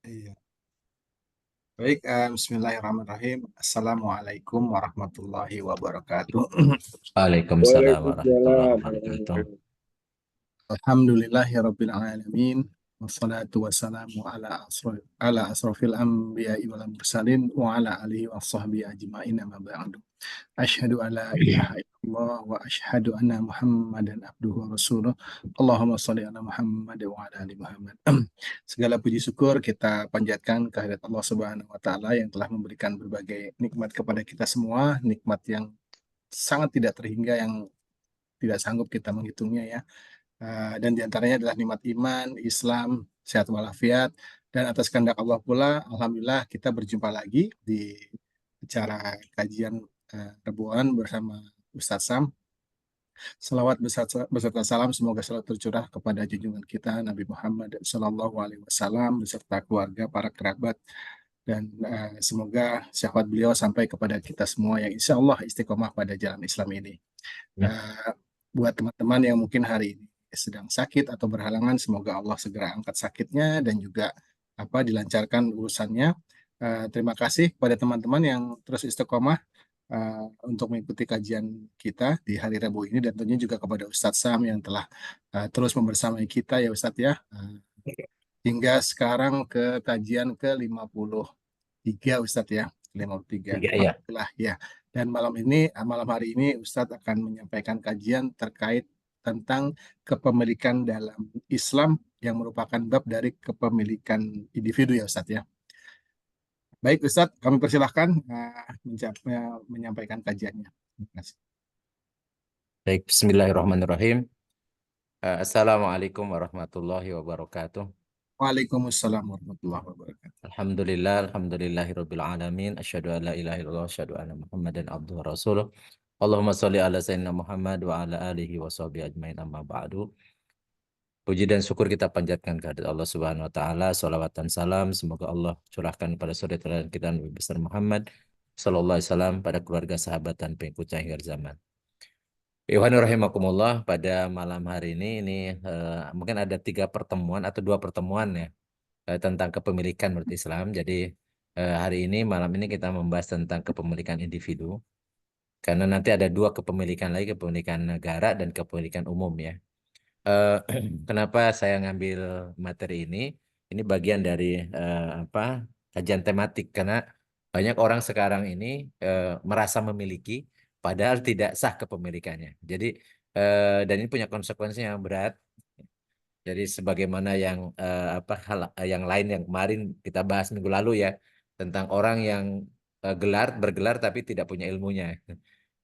Iya. Baik, Bismillahirrahmanirrahim. Assalamualaikum warahmatullahi wabarakatuh. Waalaikumsalam warahmatullahi Waalaikumsalam wabarakatuh. warahmatullahi Alhamdulillahirabbil alamin. Wassalatu wassalamu ala asrofil anbiya'i wal mursalin wa ala alihi washabbihi ajmain amma ba'du. Asyhadu an la ilaha illallah wa asyhadu anna Muhammadan abduhu wa rasuluh. Allahumma shalli ala Muhammad wa ala ali Muhammad. Segala puji syukur kita panjatkan kehadirat Allah Subhanahu wa taala yang telah memberikan berbagai nikmat kepada kita semua, nikmat yang sangat tidak terhingga yang tidak sanggup kita menghitungnya ya. Dan diantaranya adalah nikmat iman, Islam, sehat walafiat, dan atas kehendak Allah pula, alhamdulillah kita berjumpa lagi di acara kajian Rebuan bersama Ustadz Sam. Salawat beserta salam semoga selalu tercurah kepada junjungan kita Nabi Muhammad Sallallahu Alaihi Wasallam beserta keluarga, para kerabat, dan semoga syafaat beliau sampai kepada kita semua yang insya Allah istiqomah pada jalan Islam ini. Ya, Eh, Buat teman-teman yang mungkin hari ini sedang sakit atau berhalangan, semoga Allah segera angkat sakitnya dan juga dilancarkan urusannya. Terima kasih kepada teman-teman yang terus istiqomah untuk mengikuti kajian kita di hari Rabu ini dan tentunya juga kepada Ustadz Sam yang telah terus membersamai kita ya Ustadz ya. Hingga sekarang ke kajian ke-53 Ustadz ya, 53. tiga ya. Alhamdulillah ya. Dan malam hari ini Ustadz akan menyampaikan kajian terkait tentang kepemilikan dalam Islam yang merupakan bab dari kepemilikan individu ya Ustadz ya. Baik Ustadz, kami persilahkan menyampaikan kajiannya. Terima kasih. Baik, Bismillahirrahmanirrahim. Assalamualaikum warahmatullahi wabarakatuh. Waalaikumsalam warahmatullahi wabarakatuh. Alhamdulillahirabbil alamin. Asyhadu an la ilaha illallah, asyhadu anna Muhammadan abduhu wa rasuluh. Allahumma sholli ala sayyidina Muhammad wa ala alihi wa sahbihi ajmain amma ba'du. Puji dan syukur kita panjatkan kehadirat Allah Subhanahu wa taala. Shalawat dan salam semoga Allah curahkan pada suri teladan kita Nabi besar Muhammad sallallahu alaihi wasallam, pada keluarga, sahabat dan pengikut akhir zaman. Ikhwani rahimakumullah, pada malam hari ini mungkin ada 3 pertemuan atau 2 pertemuan ya, tentang kepemilikan menurut Islam. Jadi hari ini malam ini kita membahas tentang kepemilikan individu, karena nanti ada 2 kepemilikan lagi, kepemilikan negara dan kepemilikan umum ya. Eh, Kenapa saya ngambil materi ini? Ini bagian dari kajian tematik, karena banyak orang sekarang ini merasa memiliki padahal tidak sah kepemilikannya. Jadi dan ini punya konsekuensi yang berat. Jadi sebagaimana yang hal yang lain yang kemarin kita bahas minggu lalu ya, tentang orang yang bergelar tapi tidak punya ilmunya.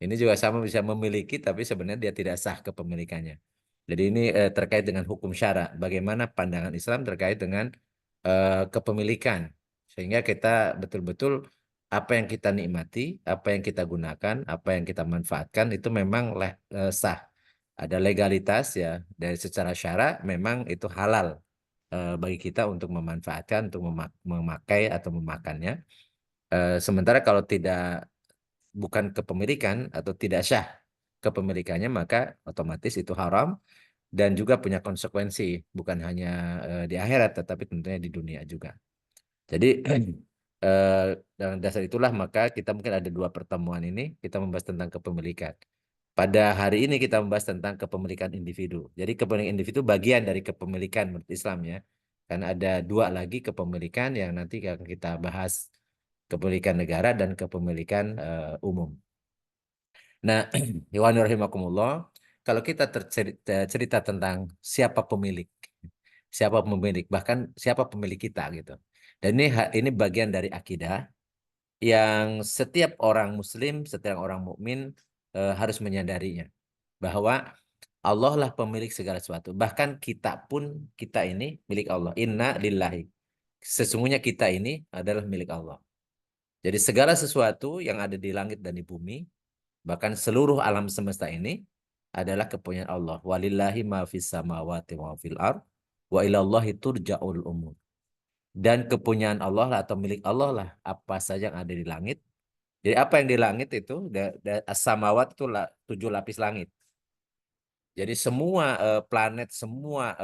Ini juga sama, bisa memiliki tapi sebenarnya dia tidak sah kepemilikannya. Jadi ini terkait dengan hukum syara, bagaimana pandangan Islam terkait dengan kepemilikan, sehingga kita betul-betul apa yang kita nikmati, apa yang kita gunakan, apa yang kita manfaatkan itu memang sah, ada legalitas ya, dari secara syara memang itu halal bagi kita untuk memanfaatkan, untuk memakai atau memakannya. Sementara kalau bukan kepemilikan atau tidak syah kepemilikannya, maka otomatis itu haram dan juga punya konsekuensi, bukan hanya di akhirat tetapi tentunya di dunia juga. Jadi dengan dasar itulah maka kita mungkin ada 2 pertemuan ini kita membahas tentang kepemilikan. Pada hari ini kita membahas tentang kepemilikan individu. Jadi kepemilikan individu bagian dari kepemilikan menurut Islam ya. Karena ada 2 lagi kepemilikan yang nanti akan kita bahas, kepemilikan negara dan kepemilikan umum. Nah, Iwan rahimakumullah, kalau kita cerita tentang siapa pemilik, bahkan siapa pemilik kita gitu. Dan ini bagian dari akidah yang setiap orang muslim, setiap orang mukmin harus menyadarinya, bahwa Allah lah pemilik segala sesuatu. Bahkan kita ini milik Allah. Inna lillahi. Sesungguhnya kita ini adalah milik Allah. Jadi segala sesuatu yang ada di langit dan di bumi, bahkan seluruh alam semesta ini adalah kepunyaan Allah. Walillahi ma fis samawati wa fil ard wa ilallahi turja'ul umur. Dan kepunyaan Allah lah atau milik Allah lah apa saja yang ada di langit. Jadi apa yang di langit itu, as-samawat itu 7 lapis langit. Jadi semua planet, semua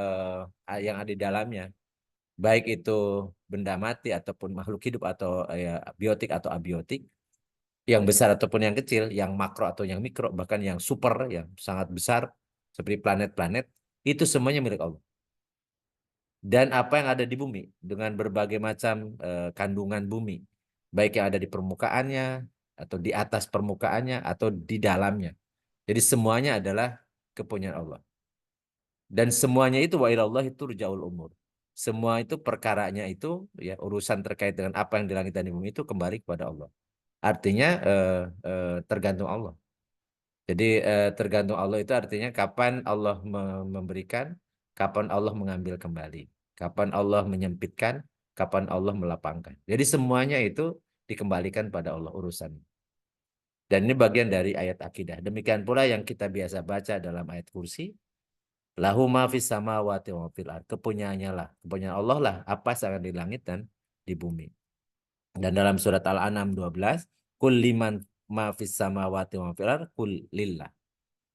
yang ada di dalamnya, baik itu benda mati ataupun makhluk hidup atau ya, biotik atau abiotik, yang besar ataupun yang kecil, yang makro atau yang mikro, bahkan yang super, yang sangat besar seperti planet-planet, itu semuanya milik Allah. Dan apa yang ada di bumi dengan berbagai macam kandungan bumi, baik yang ada di permukaannya atau di atas permukaannya atau di dalamnya. Jadi semuanya adalah kepunyaan Allah. Dan semuanya itu wa ilallahi turja'ul umur. Semua itu perkaranya itu ya urusan terkait dengan apa yang di langit dan di bumi itu kembali kepada Allah. Artinya tergantung Allah. Jadi tergantung Allah itu artinya kapan Allah memberikan, kapan Allah mengambil kembali, kapan Allah menyempitkan, kapan Allah melapangkan. Jadi semuanya itu dikembalikan pada Allah urusan. Dan ini bagian dari ayat akidah. Demikian pula yang kita biasa baca dalam ayat kursi. Lahu ma fis samawati wa fil ard. Kepunyaannya lah. Kepunyaan Allah lah apa yang ada di langit dan di bumi. Dan dalam surat Al-An'am 12, kul liman ma fis samawati wa fil ard kul lillah.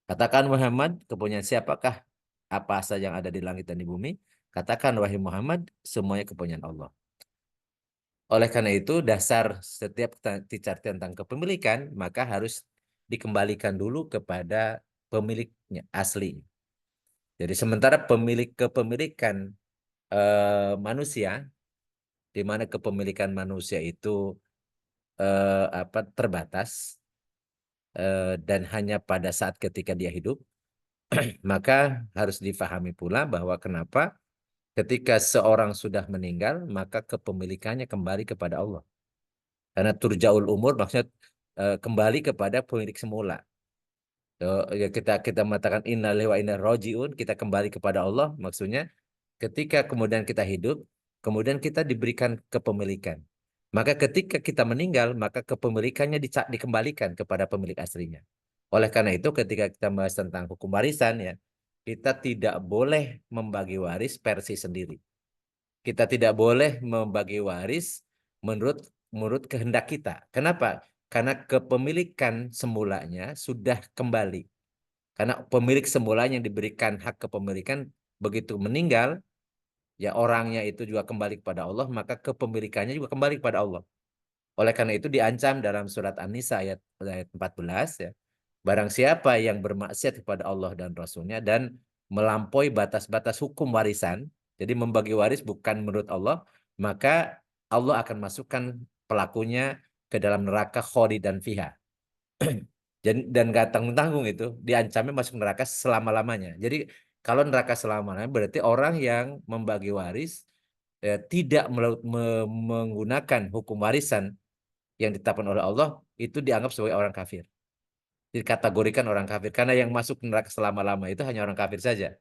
Katakan Muhammad, kepunyaan siapakah apa saja yang ada di langit dan di bumi? Katakan wahai Muhammad, semuanya kepunyaan Allah. Oleh karena itu, dasar setiap bicara tentang kepemilikan, maka harus dikembalikan dulu kepada pemiliknya asli. Jadi sementara pemilik kepemilikan manusia, di mana kepemilikan manusia itu terbatas dan hanya pada saat ketika dia hidup, maka harus difahami pula bahwa kenapa ketika seorang sudah meninggal, maka kepemilikannya kembali kepada Allah. Karena turja'ul umur maksudnya kembali kepada pemilik semula. Ya kita kita mengatakan innalillahi wa inna rojiun, kita kembali kepada Allah, maksudnya ketika kemudian kita hidup, kemudian kita diberikan kepemilikan. Maka ketika kita meninggal, maka kepemilikannya dikembalikan kepada pemilik aslinya. Oleh karena itu, ketika kita bahas tentang hukum warisan, ya, kita tidak boleh membagi waris versi sendiri. Kita tidak boleh membagi waris menurut menurut kehendak kita. Kenapa? Karena kepemilikan semulanya sudah kembali. Karena pemilik semulanya yang diberikan hak kepemilikan begitu meninggal, ya orangnya itu juga kembali kepada Allah, maka kepemilikannya juga kembali kepada Allah. Oleh karena itu diancam dalam surat An-Nisa ayat 14 ya. Barang siapa yang bermaksiat kepada Allah dan Rasulnya dan melampaui batas-batas hukum warisan, jadi membagi waris bukan menurut Allah, maka Allah akan masukkan pelakunya ke dalam neraka khalidan fiha. Dan gak tanggung-tanggung itu, diancamnya masuk neraka selama-lamanya. Jadi kalau neraka selama-lamanya berarti orang yang membagi waris tidak menggunakan hukum warisan yang ditetapkan oleh Allah itu dianggap sebagai orang kafir. Dikategorikan orang kafir karena yang masuk neraka selama-lama itu hanya orang kafir saja.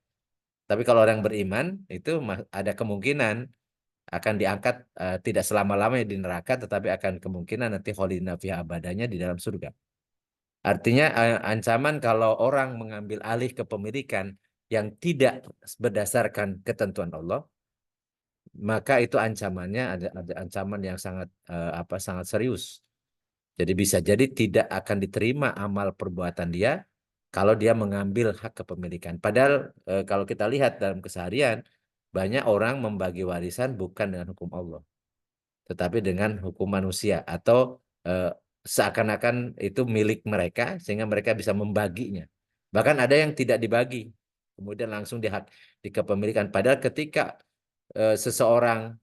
Tapi kalau orang beriman itu ada kemungkinan akan diangkat tidak selama-lamanya di neraka tetapi akan kemungkinan nanti khalidina fiha abadanya di dalam surga. Artinya ancaman kalau orang mengambil alih kepemilikan yang tidak berdasarkan ketentuan Allah, maka itu ancamannya ada ancaman yang sangat sangat serius. Jadi bisa jadi tidak akan diterima amal perbuatan dia kalau dia mengambil hak kepemilikan. Padahal kalau kita lihat dalam keseharian, banyak orang membagi warisan bukan dengan hukum Allah, tetapi dengan hukum manusia atau seakan-akan itu milik mereka sehingga mereka bisa membaginya. Bahkan ada yang tidak dibagi, kemudian langsung di kepemilikan. Padahal ketika seseorang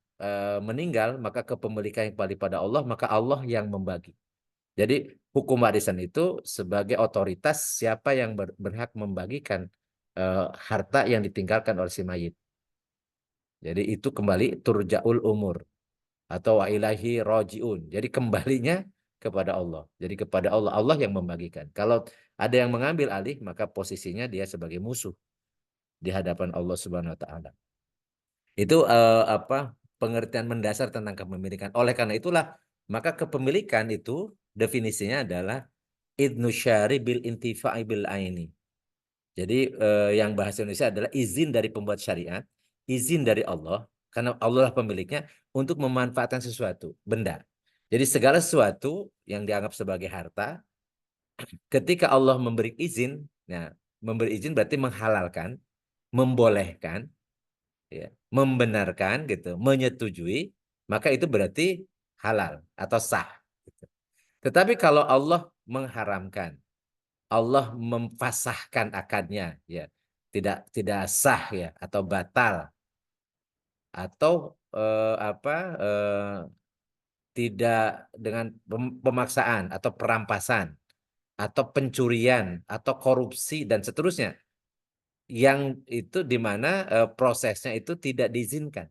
meninggal, maka kepemilikan kembali pada Allah, maka Allah yang membagi. Jadi hukum warisan itu sebagai otoritas siapa yang berhak membagikan harta yang ditinggalkan oleh si mayit. Jadi itu kembali turja'ul umur atau wa ilahi rojiun. Jadi kembalinya kepada Allah. Jadi kepada Allah, Allah yang membagikan. Kalau ada yang mengambil alih, maka posisinya dia sebagai musuh di hadapan Allah Subhanahu wa taala. Itu pengertian mendasar tentang kepemilikan. Oleh karena itulah, maka kepemilikan itu definisinya adalah idnu syari bil intifa'i bil aini. Jadi yang bahasa Indonesia adalah izin dari pembuat syariat, izin dari Allah, karena Allah lah pemiliknya, untuk memanfaatkan sesuatu, benda. Jadi segala sesuatu yang dianggap sebagai harta, ketika Allah memberi izin, nah memberi izin berarti menghalalkan, membolehkan, ya, membenarkan gitu, menyetujui, maka itu berarti halal atau sah. Gitu. Tetapi kalau Allah mengharamkan, Allah memfasahkan akadnya, ya, tidak sah ya atau batal atau tidak dengan pemaksaan atau perampasan atau pencurian atau korupsi dan seterusnya yang itu di mana prosesnya itu tidak diizinkan,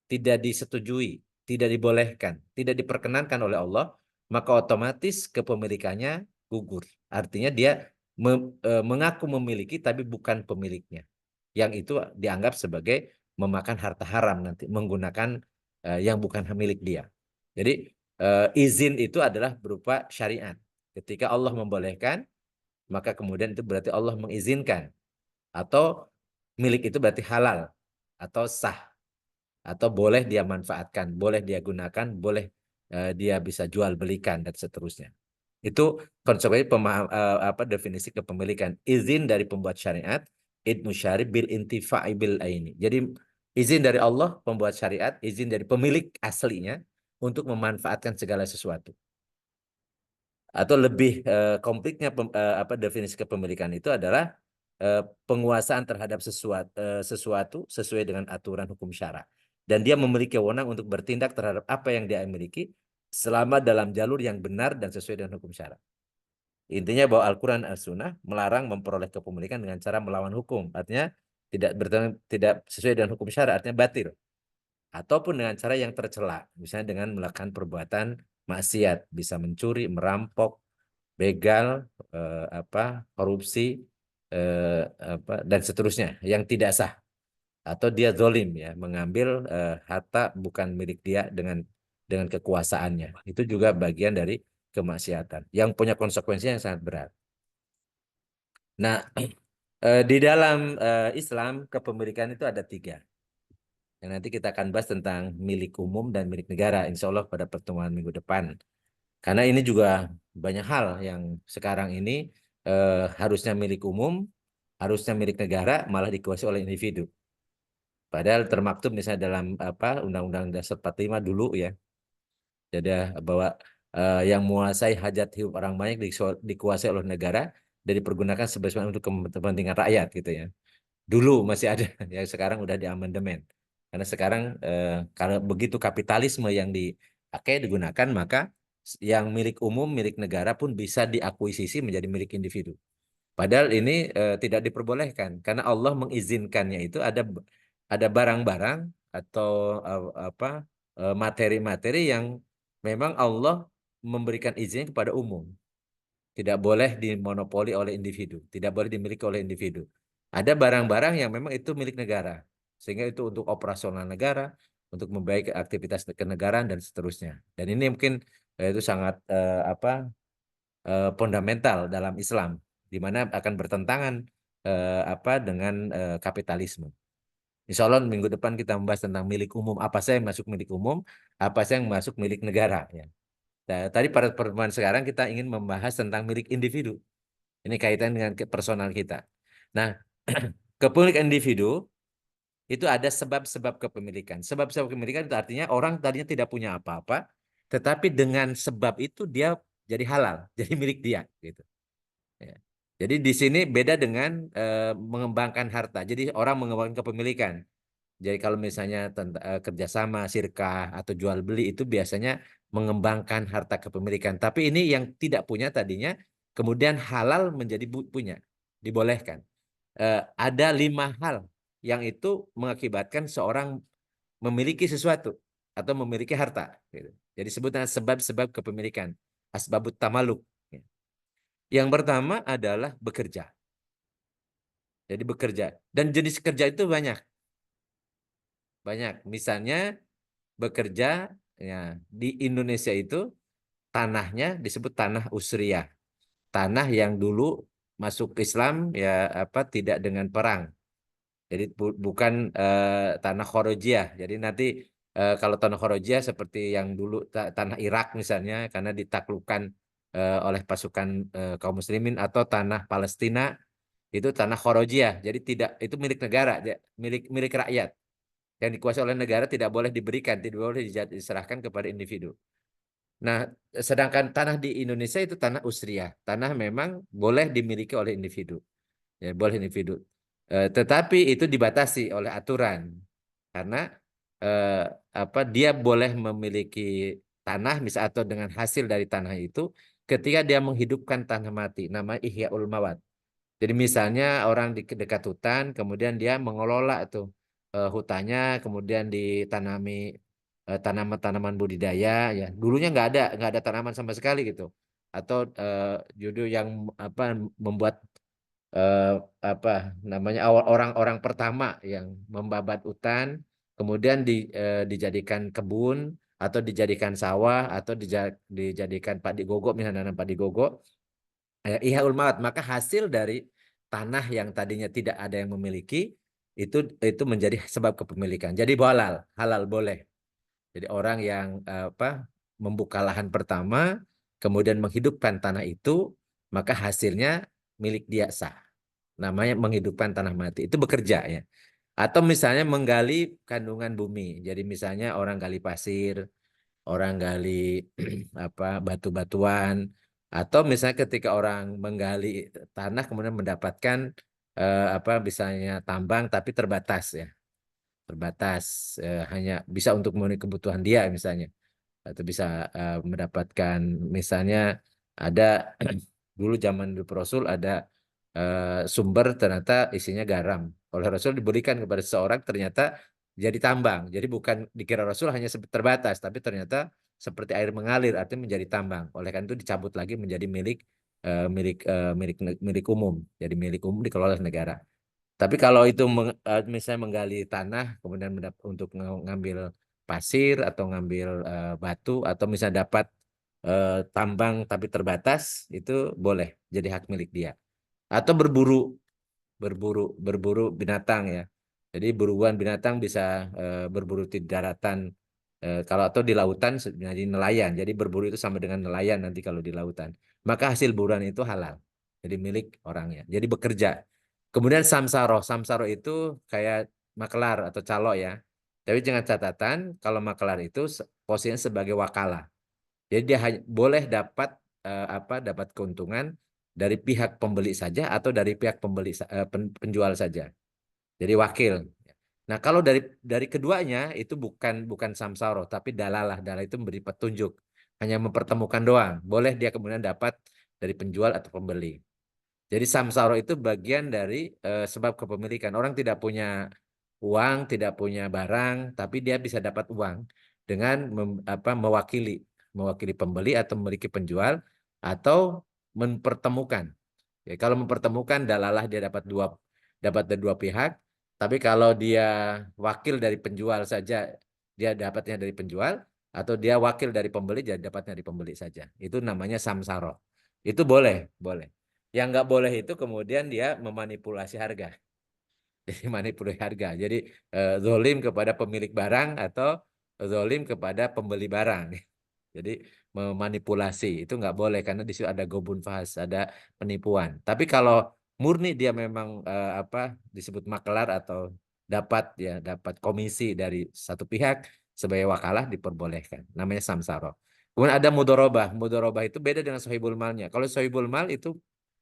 tidak disetujui, tidak dibolehkan, tidak diperkenankan oleh Allah, maka otomatis kepemilikannya gugur. Artinya dia mengaku memiliki tapi bukan pemiliknya. Yang itu dianggap sebagai memakan harta haram nanti, menggunakan yang bukan milik dia. Jadi izin itu adalah berupa syariat. Ketika Allah membolehkan, maka kemudian itu berarti Allah mengizinkan. Atau milik itu berarti halal atau sah atau boleh dia manfaatkan, boleh dia gunakan, boleh dia bisa jual belikan dan seterusnya. Itu konsekuensi definisi kepemilikan. Izin dari pembuat syariat, idmu syari bil intifa'i bil aini. Jadi izin dari Allah pembuat syariat, izin dari pemilik aslinya untuk memanfaatkan segala sesuatu. Atau lebih kompliknya definisi kepemilikan itu adalah penguasaan terhadap sesuatu sesuai dengan aturan hukum syara. Dan dia memiliki wewenang untuk bertindak terhadap apa yang dia miliki selama dalam jalur yang benar dan sesuai dengan hukum syara. Intinya bahwa Al-Quran dan As-Sunnah melarang memperoleh kepemilikan dengan cara melawan hukum. Artinya tidak sesuai dengan hukum syara, artinya batil. Ataupun dengan cara yang tercela, misalnya dengan melakukan perbuatan maksiat, bisa mencuri, merampok, begal, korupsi, dan seterusnya yang tidak sah. Atau dia zolim ya, mengambil harta bukan milik dia dengan kekuasaannya. Itu juga bagian dari kemaksiatan yang punya konsekuensi yang sangat berat. Nah, di dalam Islam kepemilikan itu ada 3. Yang nanti kita akan bahas tentang milik umum dan milik negara, insya Allah pada pertemuan minggu depan. Karena ini juga banyak hal yang sekarang ini harusnya milik umum, harusnya milik negara, malah dikuasai oleh individu. Padahal termaktub misalnya dalam Undang-Undang Dasar 45 dulu ya, jadi bahwa yang menguasai hajat hidup orang banyak dikuasai oleh negara dan dipergunakan sebagai untuk kepentingan rakyat gitu ya. Dulu masih ada, yang sekarang udah diamandemen. Karena sekarang kalau begitu kapitalisme yang dipakai digunakan, maka yang milik umum, milik negara pun bisa diakuisisi menjadi milik individu. Padahal ini tidak diperbolehkan karena Allah mengizinkannya itu ada barang-barang atau materi-materi yang memang Allah memberikan izin kepada umum. Tidak boleh dimonopoli oleh individu, tidak boleh dimiliki oleh individu. Ada barang-barang yang memang itu milik negara, sehingga itu untuk operasional negara, untuk membaik aktivitas kenegaraan dan seterusnya. Dan ini mungkin itu sangat fundamental dalam Islam, di mana akan bertentangan dengan kapitalisme. Insya Allah minggu depan kita membahas tentang milik umum, apa saja yang masuk milik umum, apa saja yang masuk milik negara. Ya. Nah, tadi pada pertemuan sekarang kita ingin membahas tentang milik individu. Ini kaitan dengan personal kita. Nah, kepemilikan individu itu ada sebab-sebab kepemilikan. Sebab-sebab kepemilikan itu artinya orang tadinya tidak punya apa-apa, tetapi dengan sebab itu dia jadi halal, jadi milik dia. Gitu. Ya. Jadi di sini beda dengan mengembangkan harta. Jadi orang mengembangkan kepemilikan. Jadi kalau misalnya kerjasama, sirkah, atau jual beli itu biasanya mengembangkan harta kepemilikan. Tapi ini yang tidak punya tadinya, kemudian halal menjadi punya, dibolehkan. Ada 5 hal yang itu mengakibatkan seorang memiliki sesuatu atau memiliki harta. Gitu. Jadi sebutnya sebab-sebab kepemilikan, asbabut tamaluk. Yang pertama adalah bekerja. Jadi bekerja. Dan jenis kerja itu banyak. Banyak. Misalnya bekerja ya, di Indonesia itu tanahnya disebut tanah usriyah. Tanah yang dulu masuk Islam ya tidak dengan perang. Jadi bukan tanah Khorojiah. Jadi nanti kalau tanah Khorojiah seperti yang dulu tanah Irak misalnya karena ditaklukkan oleh pasukan kaum muslimin atau tanah Palestina itu tanah Khorojiah. Jadi tidak itu milik negara, milik milik rakyat. Yang dikuasai oleh negara tidak boleh diberikan, tidak boleh diserahkan kepada individu. Nah, sedangkan tanah di Indonesia itu tanah usriah. Tanah memang boleh dimiliki oleh individu. Ya, boleh individu. Tetapi itu dibatasi oleh aturan. Karena eh, dia boleh memiliki tanah misal atau dengan hasil dari tanah itu ketika dia menghidupkan tanah mati, nama Ihyaul Mawat. Jadi misalnya orang di dekat hutan, kemudian dia mengelola tuh hutannya, kemudian ditanami tanaman-tanaman budidaya, ya. Dulunya nggak ada tanaman sama sekali gitu. Atau judul yang apa membuat eh, apa namanya orang-orang pertama yang membabat hutan, kemudian dijadikan kebun atau dijadikan sawah atau dijadikan padi gogok misalnya nanam padi gogok. Ihyaul Mawat, maka hasil dari tanah yang tadinya tidak ada yang memiliki itu menjadi sebab kepemilikan. Jadi halal, halal boleh. Jadi orang yang membuka lahan pertama, kemudian menghidupkan tanah itu, maka hasilnya milik dia sah. Namanya menghidupkan tanah mati. Itu bekerja ya. Atau misalnya menggali kandungan bumi. Jadi misalnya orang gali pasir, orang gali batu-batuan, atau misalnya ketika orang menggali tanah kemudian mendapatkan misalnya tambang tapi terbatas ya, terbatas, hanya bisa untuk memenuhi kebutuhan dia misalnya, atau bisa mendapatkan misalnya ada dulu zaman dulu Rasul ada sumber ternyata isinya garam. Oleh Rasul diberikan kepada seseorang ternyata jadi tambang. Jadi bukan dikira Rasul hanya terbatas, tapi ternyata seperti air mengalir artinya menjadi tambang. Oleh karena itu dicabut lagi menjadi milik umum. Jadi milik umum dikelola oleh negara. Tapi kalau itu misalnya menggali tanah, kemudian untuk ngambil pasir atau ngambil batu, atau misalnya dapat tambang tapi terbatas, itu boleh jadi hak milik dia. Atau berburu binatang ya. Jadi buruan binatang bisa berburu di daratan, kalau atau di lautan jadi nelayan. Jadi berburu itu sama dengan nelayan nanti kalau di lautan. Maka hasil buruan itu halal. Jadi milik orangnya. Jadi bekerja. Kemudian samsaro itu kayak makelar atau calo ya. Tapi dengan catatan kalau makelar itu posisinya sebagai wakalah. Jadi dia boleh dapat keuntungan dari pihak pembeli saja atau dari pihak penjual saja. Jadi wakil. Nah, kalau dari keduanya itu bukan samsaro tapi dalalah. Dalalah itu memberi petunjuk, hanya mempertemukan doang. Boleh dia kemudian dapat dari penjual atau pembeli. Jadi samsaro itu bagian dari sebab kepemilikan. Orang tidak punya uang, tidak punya barang, tapi dia bisa dapat uang dengan mewakili pembeli atau memiliki penjual atau mempertemukan. Ya, kalau mempertemukan dalalah dia dapat dari dua pihak, tapi kalau dia wakil dari penjual saja dia dapatnya dari penjual, atau dia wakil dari pembeli dia dapatnya dari pembeli saja. Itu namanya samsaro. Itu boleh, boleh. Yang nggak boleh itu kemudian dia memanipulasi harga. Jadi manipulasi harga. Jadi zolim kepada pemilik barang atau zolim kepada pembeli barang. Jadi memanipulasi itu nggak boleh karena di situ ada gobun fahas, ada penipuan. Tapi kalau murni dia memang disebut makelar atau dapat komisi dari satu pihak sebagai wakalah diperbolehkan. Namanya samsaro. Kemudian ada mudorobah. Mudorobah itu beda dengan sohibul malnya. Kalau sohibul mal itu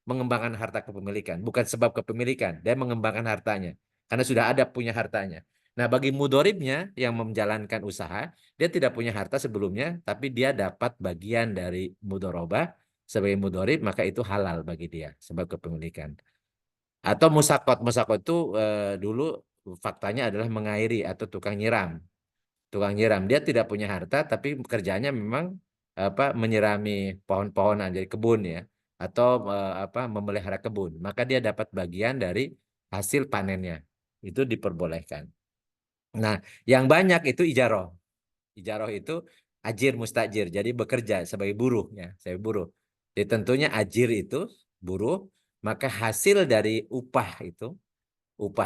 mengembangkan harta kepemilikan, bukan sebab kepemilikan. Dia mengembangkan hartanya karena sudah ada punya hartanya. Nah, bagi mudoribnya yang menjalankan usaha, dia tidak punya harta sebelumnya, tapi dia dapat bagian dari mudorobah sebagai mudorib, maka itu halal bagi dia sebab kepemilikan. Atau musakot, musakot itu dulu faktanya adalah mengairi atau tukang nyiram. Tukang nyiram dia tidak punya harta, tapi kerjanya memang menyirami pohon-pohonan jadi kebun ya, atau memelihara kebun. Maka dia dapat bagian dari hasil panennya. Itu diperbolehkan. Nah, yang banyak itu ijaroh. Ijaroh itu ajir mustajir, jadi bekerja sebagai buruh ya, sebagai buruh. Jadi tentunya ajir itu buruh, maka hasil dari upah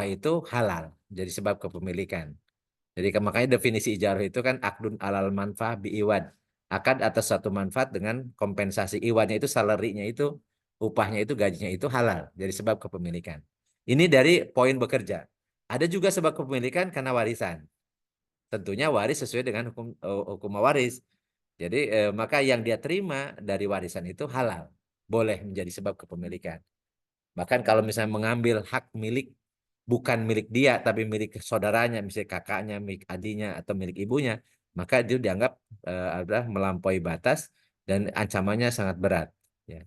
itu halal, jadi sebab kepemilikan. Jadi makanya definisi ijarah itu kan akdun alal manfaah biiwad. Akad atas satu manfaat dengan kompensasi. Iwadnya itu salarinya itu, upahnya itu, gajinya itu halal. Jadi sebab kepemilikan. Ini dari poin bekerja. Ada juga sebab kepemilikan karena warisan. tentunya waris sesuai dengan hukum waris. Jadi maka yang dia terima dari warisan itu halal, boleh menjadi sebab kepemilikan. Bahkan kalau misalnya mengambil hak milik bukan milik dia tapi milik saudaranya, misalnya kakaknya, milik adiknya atau milik ibunya, maka itu dianggap adalah melampaui batas dan ancamannya sangat berat. Ya.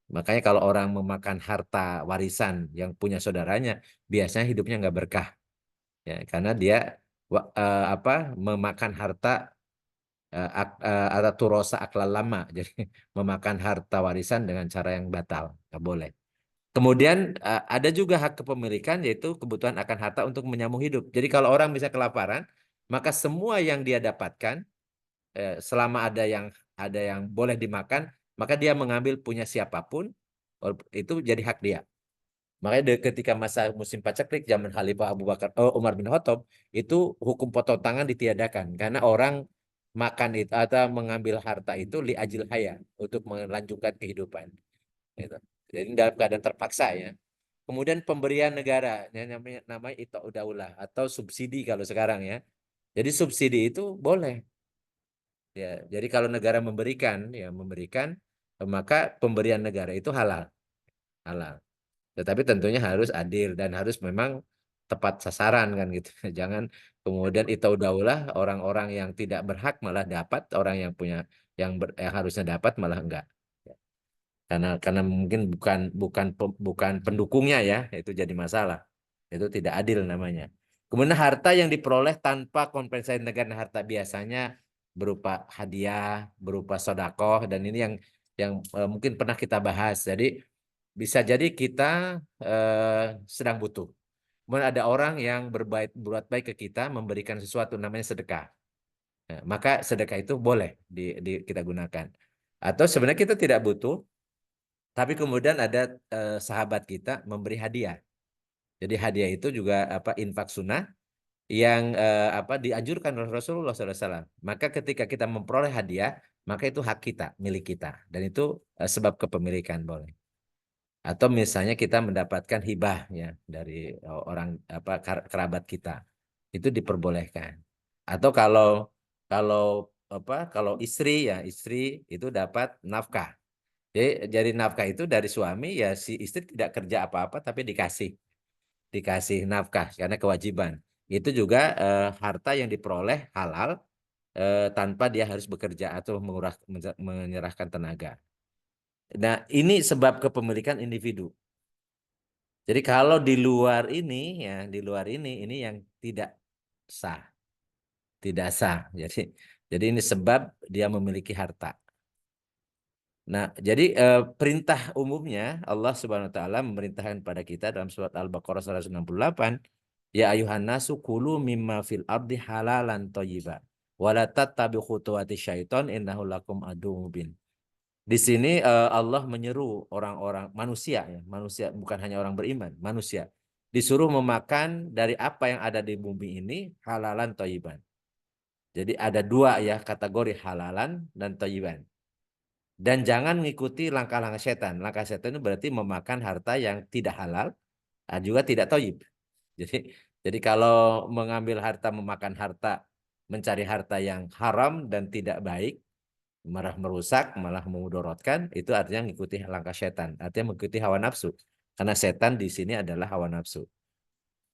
Makanya kalau orang memakan harta warisan yang punya saudaranya, biasanya hidupnya nggak berkah, ya, karena dia memakan harta atau turosa akal lama, jadi memakan harta warisan dengan cara yang batal, nggak boleh. Kemudian ada juga hak kepemilikan yaitu kebutuhan akan harta untuk menyambung hidup. Jadi kalau orang bisa kelaparan, maka semua yang dia dapatkan selama ada yang boleh dimakan, maka dia mengambil punya siapapun itu jadi hak dia. Makanya ketika masa musim paceklik zaman Khalifah Umar bin Khattab itu hukum potong tangan ditiadakan karena orang makan itu atau mengambil harta itu li ajil haya untuk melanjutkan kehidupan. Gitu. Jadi dalam keadaan terpaksa ya. Kemudian pemberian negara, yang namanya daulah atau subsidi kalau sekarang ya. Jadi subsidi itu boleh. Ya, jadi kalau negara memberikan, maka pemberian negara itu halal, halal. Tetapi tentunya harus adil dan harus memang tepat sasaran kan gitu. Jangan kemudian daulah orang-orang yang tidak berhak malah dapat, orang yang punya yang harusnya dapat malah enggak. Karena mungkin bukan pendukungnya ya, itu jadi masalah. Itu tidak adil namanya. Kemudian harta yang diperoleh tanpa kompensasi negara, harta biasanya berupa hadiah, berupa sodakoh, dan ini yang mungkin pernah kita bahas. Jadi bisa jadi kita sedang butuh. Kemudian ada orang yang berbuat baik ke kita, memberikan sesuatu namanya sedekah. Nah, maka sedekah itu boleh kita gunakan. Atau sebenarnya kita tidak butuh, tapi kemudian ada sahabat kita memberi hadiah. Jadi hadiah itu juga infak sunnah yang dianjurkan oleh Rasulullah SAW. Maka ketika kita memperoleh hadiah, maka itu hak kita, milik kita, dan itu sebab kepemilikan boleh. Atau misalnya kita mendapatkan hibah ya dari orang kerabat kita, itu diperbolehkan. Atau kalau kalau istri itu dapat nafkah. Jadi nafkah itu dari suami ya si istri tidak kerja apa-apa tapi dikasih nafkah karena kewajiban. Itu juga harta yang diperoleh halal tanpa dia harus bekerja atau menyerahkan tenaga. Nah, ini sebab kepemilikan individu. Jadi kalau di luar ini ya, ini yang tidak sah, tidak sah. Jadi ini sebab dia memiliki harta. Nah, jadi perintah umumnya Allah Subhanahu wa taala memerintahkan pada kita dalam surat Al-Baqarah 168, ya ayuhan nasu kulu mimma fil ardi halalan thayyiba wa la tattabi'u khutuwati syaiton innahu lakum aduwwun mubin. Di sini Allah menyeru orang-orang manusia ya, manusia bukan hanya orang beriman, manusia disuruh memakan dari apa yang ada di bumi ini halalan thayyiban. Jadi ada dua ya kategori halalan dan thayyiban. Dan jangan mengikuti langkah-langkah setan. Langkah setan itu berarti memakan harta yang tidak halal, juga tidak thayyib. Jadi kalau mengambil harta, memakan harta, mencari harta yang haram dan tidak baik, malah merusak, malah memudorotkan, itu artinya mengikuti langkah setan. Artinya mengikuti hawa nafsu. Karena setan di sini adalah hawa nafsu.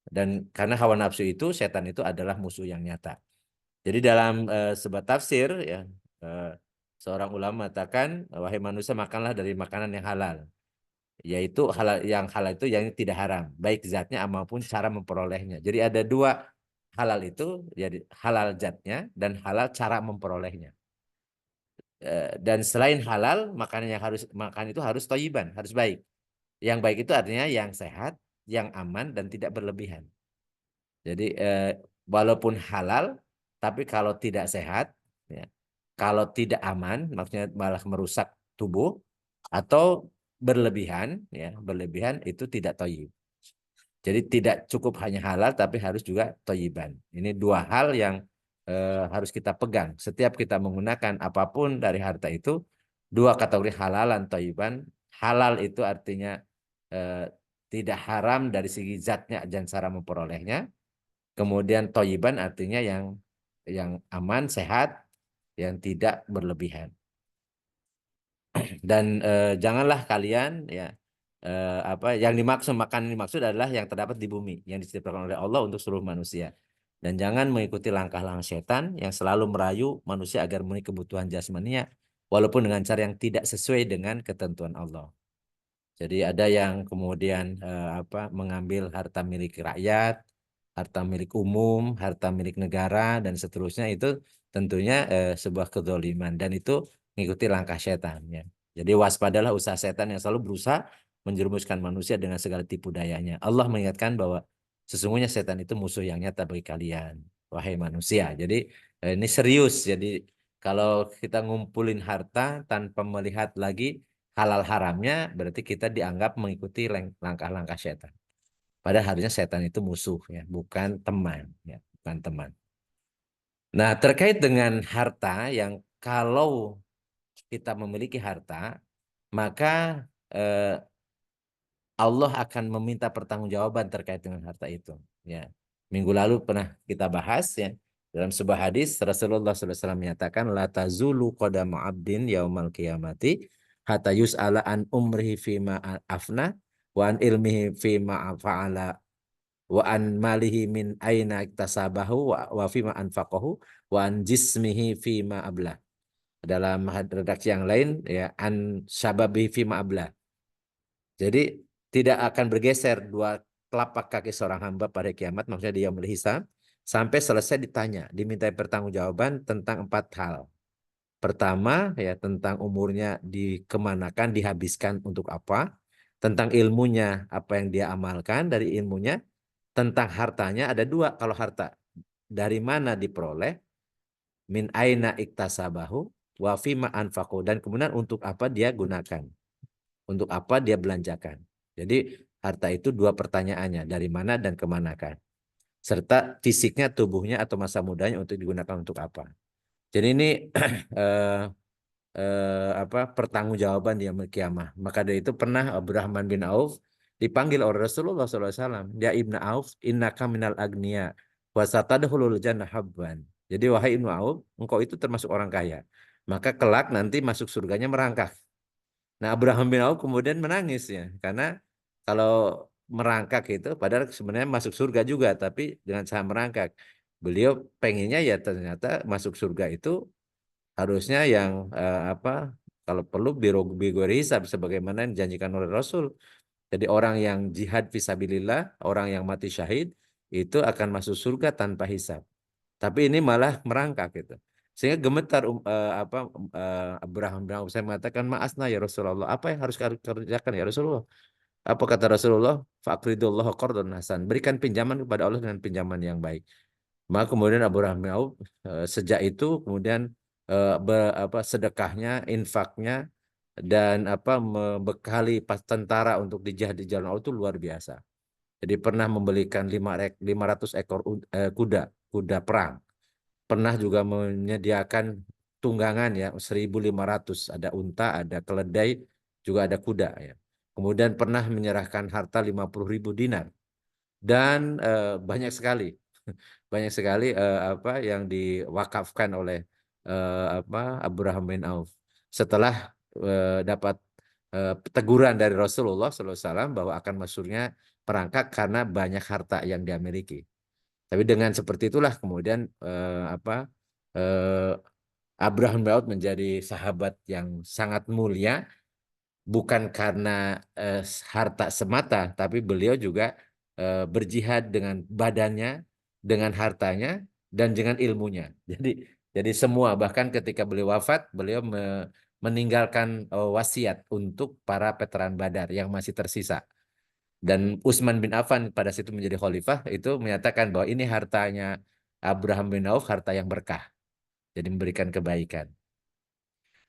Dan karena hawa nafsu itu, setan itu adalah musuh yang nyata. Jadi dalam sebuah tafsir ya seorang ulama mengatakan, wahai manusia makanlah dari makanan yang halal, yaitu halal itu yang tidak haram, baik zatnya maupun cara memperolehnya. Jadi ada dua halal itu, jadi halal zatnya dan halal cara memperolehnya. Dan selain halal, makanan yang harus makan itu harus thayyiban, harus baik. Yang baik itu artinya yang sehat, yang aman dan tidak berlebihan. Jadi walaupun halal, tapi kalau tidak sehat, ya, kalau tidak aman, maksudnya malah merusak tubuh atau berlebihan itu tidak thayyib. Jadi tidak cukup hanya halal, tapi harus juga thayyiban. Ini dua hal yang harus kita pegang. Setiap kita menggunakan apapun dari harta itu, dua kategori halalan thayyiban. Halal itu artinya eh, tidak haram dari segi zatnya dan cara memperolehnya. Kemudian thayyiban artinya yang yang aman, sehat, yang tidak berlebihan. Dan janganlah kalian ya apa yang dimaksud makan dimaksud adalah yang terdapat di bumi yang diciptakan oleh Allah untuk seluruh manusia. Dan jangan mengikuti langkah-langkah setan yang selalu merayu manusia agar memenuhi kebutuhan jasmaninya walaupun dengan cara yang tidak sesuai dengan ketentuan Allah. Jadi ada yang kemudian apa mengambil harta milik rakyat, harta milik umum, harta milik negara dan seterusnya itu tentunya sebuah kezaliman dan itu mengikuti langkah setan ya. Jadi waspadalah usaha setan yang selalu berusaha menjerumuskan manusia dengan segala tipu dayanya. Allah mengingatkan bahwa sesungguhnya setan itu musuh yang nyata bagi kalian, wahai manusia. Jadi ini serius. Jadi kalau kita ngumpulin harta tanpa melihat lagi halal haramnya berarti kita dianggap mengikuti langkah-langkah setan. Padahal harusnya setan itu musuh ya, bukan teman ya, bukan teman. Nah, terkait dengan harta yang kalau kita memiliki harta, maka Allah akan meminta pertanggungjawaban terkait dengan harta itu. Ya, minggu lalu pernah kita bahas ya dalam sebuah hadis Rasulullah SAW menyatakan la tazulu qadamu abdin yaumal qiyamati hatta yus'ala an umrihi fima afna wa an ilmihi fima fa'ala wa an malihi min aina iktasabahu wa fima anfaqahu wa an jismihi fima abla. Dalam redaksi yang lain ya an syababihi fima abla. Jadi tidak akan bergeser dua telapak kaki seorang hamba pada kiamat, maksudnya dia melihat sampai selesai ditanya, dimintai pertanggungjawaban tentang 4 hal. Pertama, ya tentang umurnya dikemanakan, dihabiskan untuk apa, tentang ilmunya, apa yang dia amalkan dari ilmunya, tentang hartanya ada 2 kalau harta. Dari mana diperoleh, min aina iktasabahu, wa fima anfaqu, dan kemudian untuk apa dia gunakan, untuk apa dia belanjakan. Jadi harta itu 2 pertanyaannya, dari mana dan kemanakan. Serta fisiknya, tubuhnya atau masa mudanya untuk digunakan untuk apa. Jadi ini apa pertanggungjawaban di yaumil kiamah. Maka dari itu pernah Abdurrahman bin Auf dipanggil oleh Rasulullah SAW. Dia Ibnu Auf, innaka minal agniya wa satadkhulul jannah habban. Jadi wahai Ibnu Auf, engkau itu termasuk orang kaya. Maka kelak nanti masuk surganya merangkak. Nah, Abraham bin Auf kemudian menangis ya, karena kalau merangkak itu padahal sebenarnya masuk surga juga, tapi dengan cara merangkak. Beliau pengennya ya ternyata masuk surga itu harusnya yang apa kalau perlu bigori hisab sebagaimana yang dijanjikan oleh Rasul. Jadi orang yang jihad fisabilillah, orang yang mati syahid itu akan masuk surga tanpa hisab. Tapi ini malah merangkak gitu. Sehingga gemetar apa Abraham bin Auf saya mengatakan ma'asna ya Rasulullah. Apa yang harus kerjakan ya Rasulullah? Apa kata Rasulullah? Faqridullah qardan hasan. Berikan pinjaman kepada Allah dengan pinjaman yang baik. Maka kemudian Abraham bin Auf sejak itu kemudian sedekahnya, infaknya dan apa membekali pas tentara untuk dijihad di jalan Allah itu luar biasa. Jadi pernah membelikan 500 ekor kuda, kuda perang. Pernah juga menyediakan tunggangan ya 1.500, ada unta, ada keledai, juga ada kuda ya. Kemudian pernah menyerahkan harta 50.000 dinar dan banyak sekali banyak sekali apa yang diwakafkan oleh apa Abraham bin Auf setelah dapat teguran dari Rasulullah SAW bahwa akan masuknya perangkap karena banyak harta yang dia miliki. Tapi dengan seperti itulah kemudian apa Abraham bin Auf menjadi sahabat yang sangat mulia bukan karena harta semata, tapi beliau juga berjihad dengan badannya, dengan hartanya, dan dengan ilmunya. Jadi semua bahkan ketika beliau wafat, beliau meninggalkan wasiat untuk para veteran Badar yang masih tersisa. Dan Utsman bin Affan pada situ menjadi khalifah itu menyatakan bahwa ini hartanya Abraham bin Auf, harta yang berkah. Jadi memberikan kebaikan.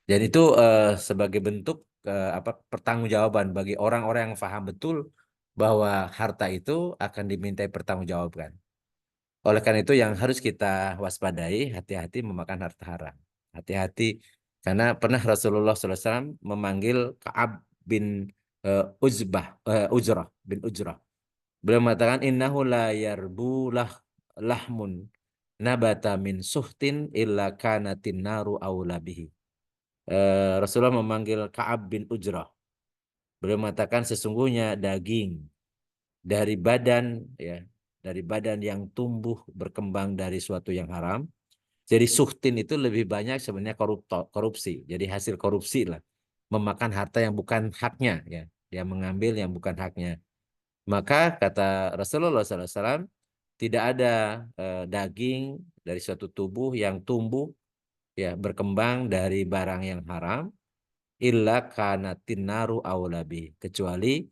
Dan itu sebagai bentuk apa pertanggungjawaban bagi orang-orang yang paham betul bahwa harta itu akan dimintai pertanggungjawaban. Oleh karena itu yang harus kita waspadai, hati-hati memakan harta haram. Hati-hati karena pernah Rasulullah SAW memanggil Ka'ab bin Ujrah bin Ujrah. Beliau mengatakan innahu la yarbu lahmun nabata min suhtin illa kanatin naru aula bihi. Rasulullah memanggil Ka'ab bin Ujrah. Beliau mengatakan sesungguhnya daging dari badan ya, dari badan yang tumbuh berkembang dari suatu yang haram. Jadi suhtin itu lebih banyak sebenarnya korupsi. Jadi hasil korupsi lah. Memakan harta yang bukan haknya ya. Dia mengambil yang bukan haknya. Maka kata Rasulullah SAW, tidak ada daging dari suatu tubuh yang tumbuh ya berkembang dari barang yang haram illa kanatin naru aulabi, kecuali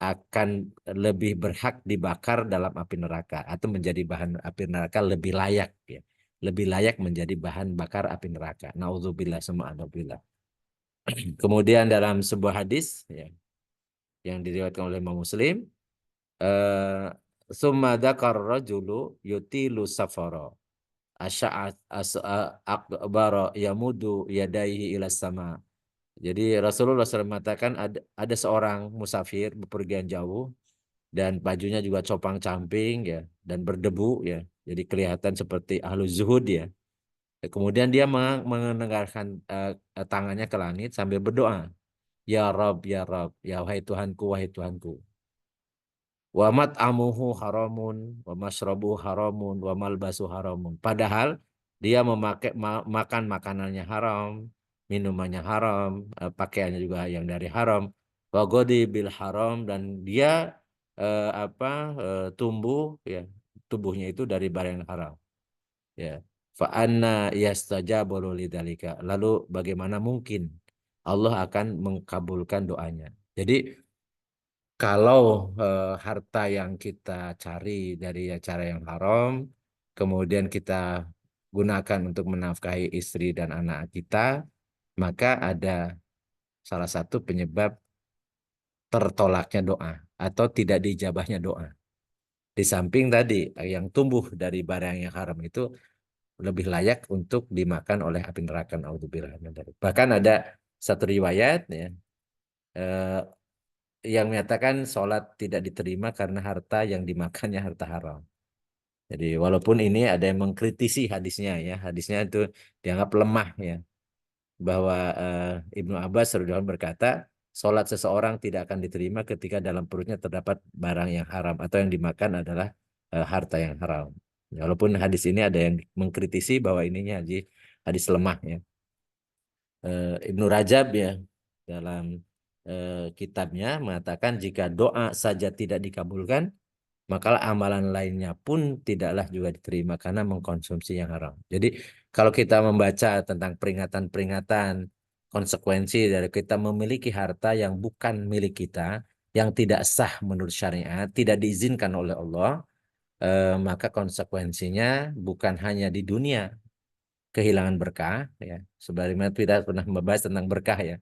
akan lebih berhak dibakar dalam api neraka atau menjadi bahan api neraka, lebih layak ya. Lebih layak menjadi bahan bakar api neraka. Nauzubillah suma'anabillah. Kemudian dalam sebuah hadis ya, yang diriwayatkan oleh Imam Muslim, summa dzakar rajulu yutilu safara asya'at akbara yamudu yadaihi ila sama. Jadi Rasulullah SAW mengatakan ada seorang musafir bepergian jauh dan bajunya juga copang-camping ya dan berdebu ya. Jadi kelihatan seperti ahlu zuhud ya. Kemudian dia menenggarkan tangannya ke langit sambil berdoa, ya Rob, ya Rob, ya wahai Tuhanku, wahai Tuhanku. Wa mat'amuhu haramun, wa mashrabuhu haramun, wa malbasu haramun. Padahal dia memakai makan makanannya haram, minumannya haram, pakaiannya juga yang dari haram. Wa ghadi bil haram, dan dia tumbuh ya, tubuhnya itu dari barang yang haram. Ya. Fa anna yastajabu lidzalika. Lalu bagaimana mungkin Allah akan mengkabulkan doanya? Jadi kalau harta yang kita cari dari cara yang haram, kemudian kita gunakan untuk menafkahi istri dan anak kita, maka ada salah satu penyebab tertolaknya doa atau tidak dijabahnya doa. Di samping tadi yang tumbuh dari barang yang haram itu lebih layak untuk dimakan oleh api neraka. Naudzubillah min dzalik. Bahkan ada satu riwayat ya, eh, yang menyatakan sholat tidak diterima karena harta yang dimakannya harta haram. Jadi walaupun ini ada yang mengkritisi hadisnya ya, hadisnya itu dianggap lemah ya, bahwa Ibnu Abbas radhiyallahu anhu berkata, sholat seseorang tidak akan diterima ketika dalam perutnya terdapat barang yang haram atau yang dimakan adalah harta yang haram. Ya, walaupun hadis ini ada yang mengkritisi bahwa ininya hadis lemah ya. Ibnu Rajab ya dalam kitabnya mengatakan jika doa saja tidak dikabulkan, maka amalan lainnya pun tidaklah juga diterima karena mengkonsumsi yang haram. Jadi kalau kita membaca tentang peringatan-peringatan konsekuensi dari kita memiliki harta yang bukan milik kita, yang tidak sah menurut syariat, tidak diizinkan oleh Allah, maka konsekuensinya bukan hanya di dunia kehilangan berkah ya. Sebagaimana kita pernah membahas tentang berkah ya,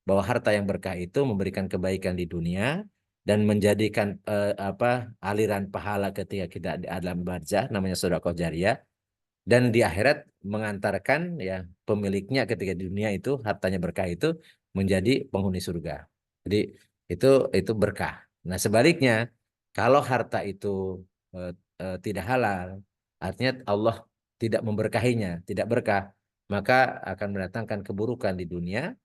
bahwa harta yang berkah itu memberikan kebaikan di dunia dan menjadikan aliran pahala ketika kita di alam barzah, namanya sedekah jariyah, dan di akhirat mengantarkan ya pemiliknya ketika di dunia itu hartanya berkah itu menjadi penghuni surga. Jadi itu itu berkah. Nah, sebaliknya kalau harta itu eh, tidak halal, artinya Allah tidak memberkahinya, tidak berkah, maka akan mendatangkan keburukan di dunia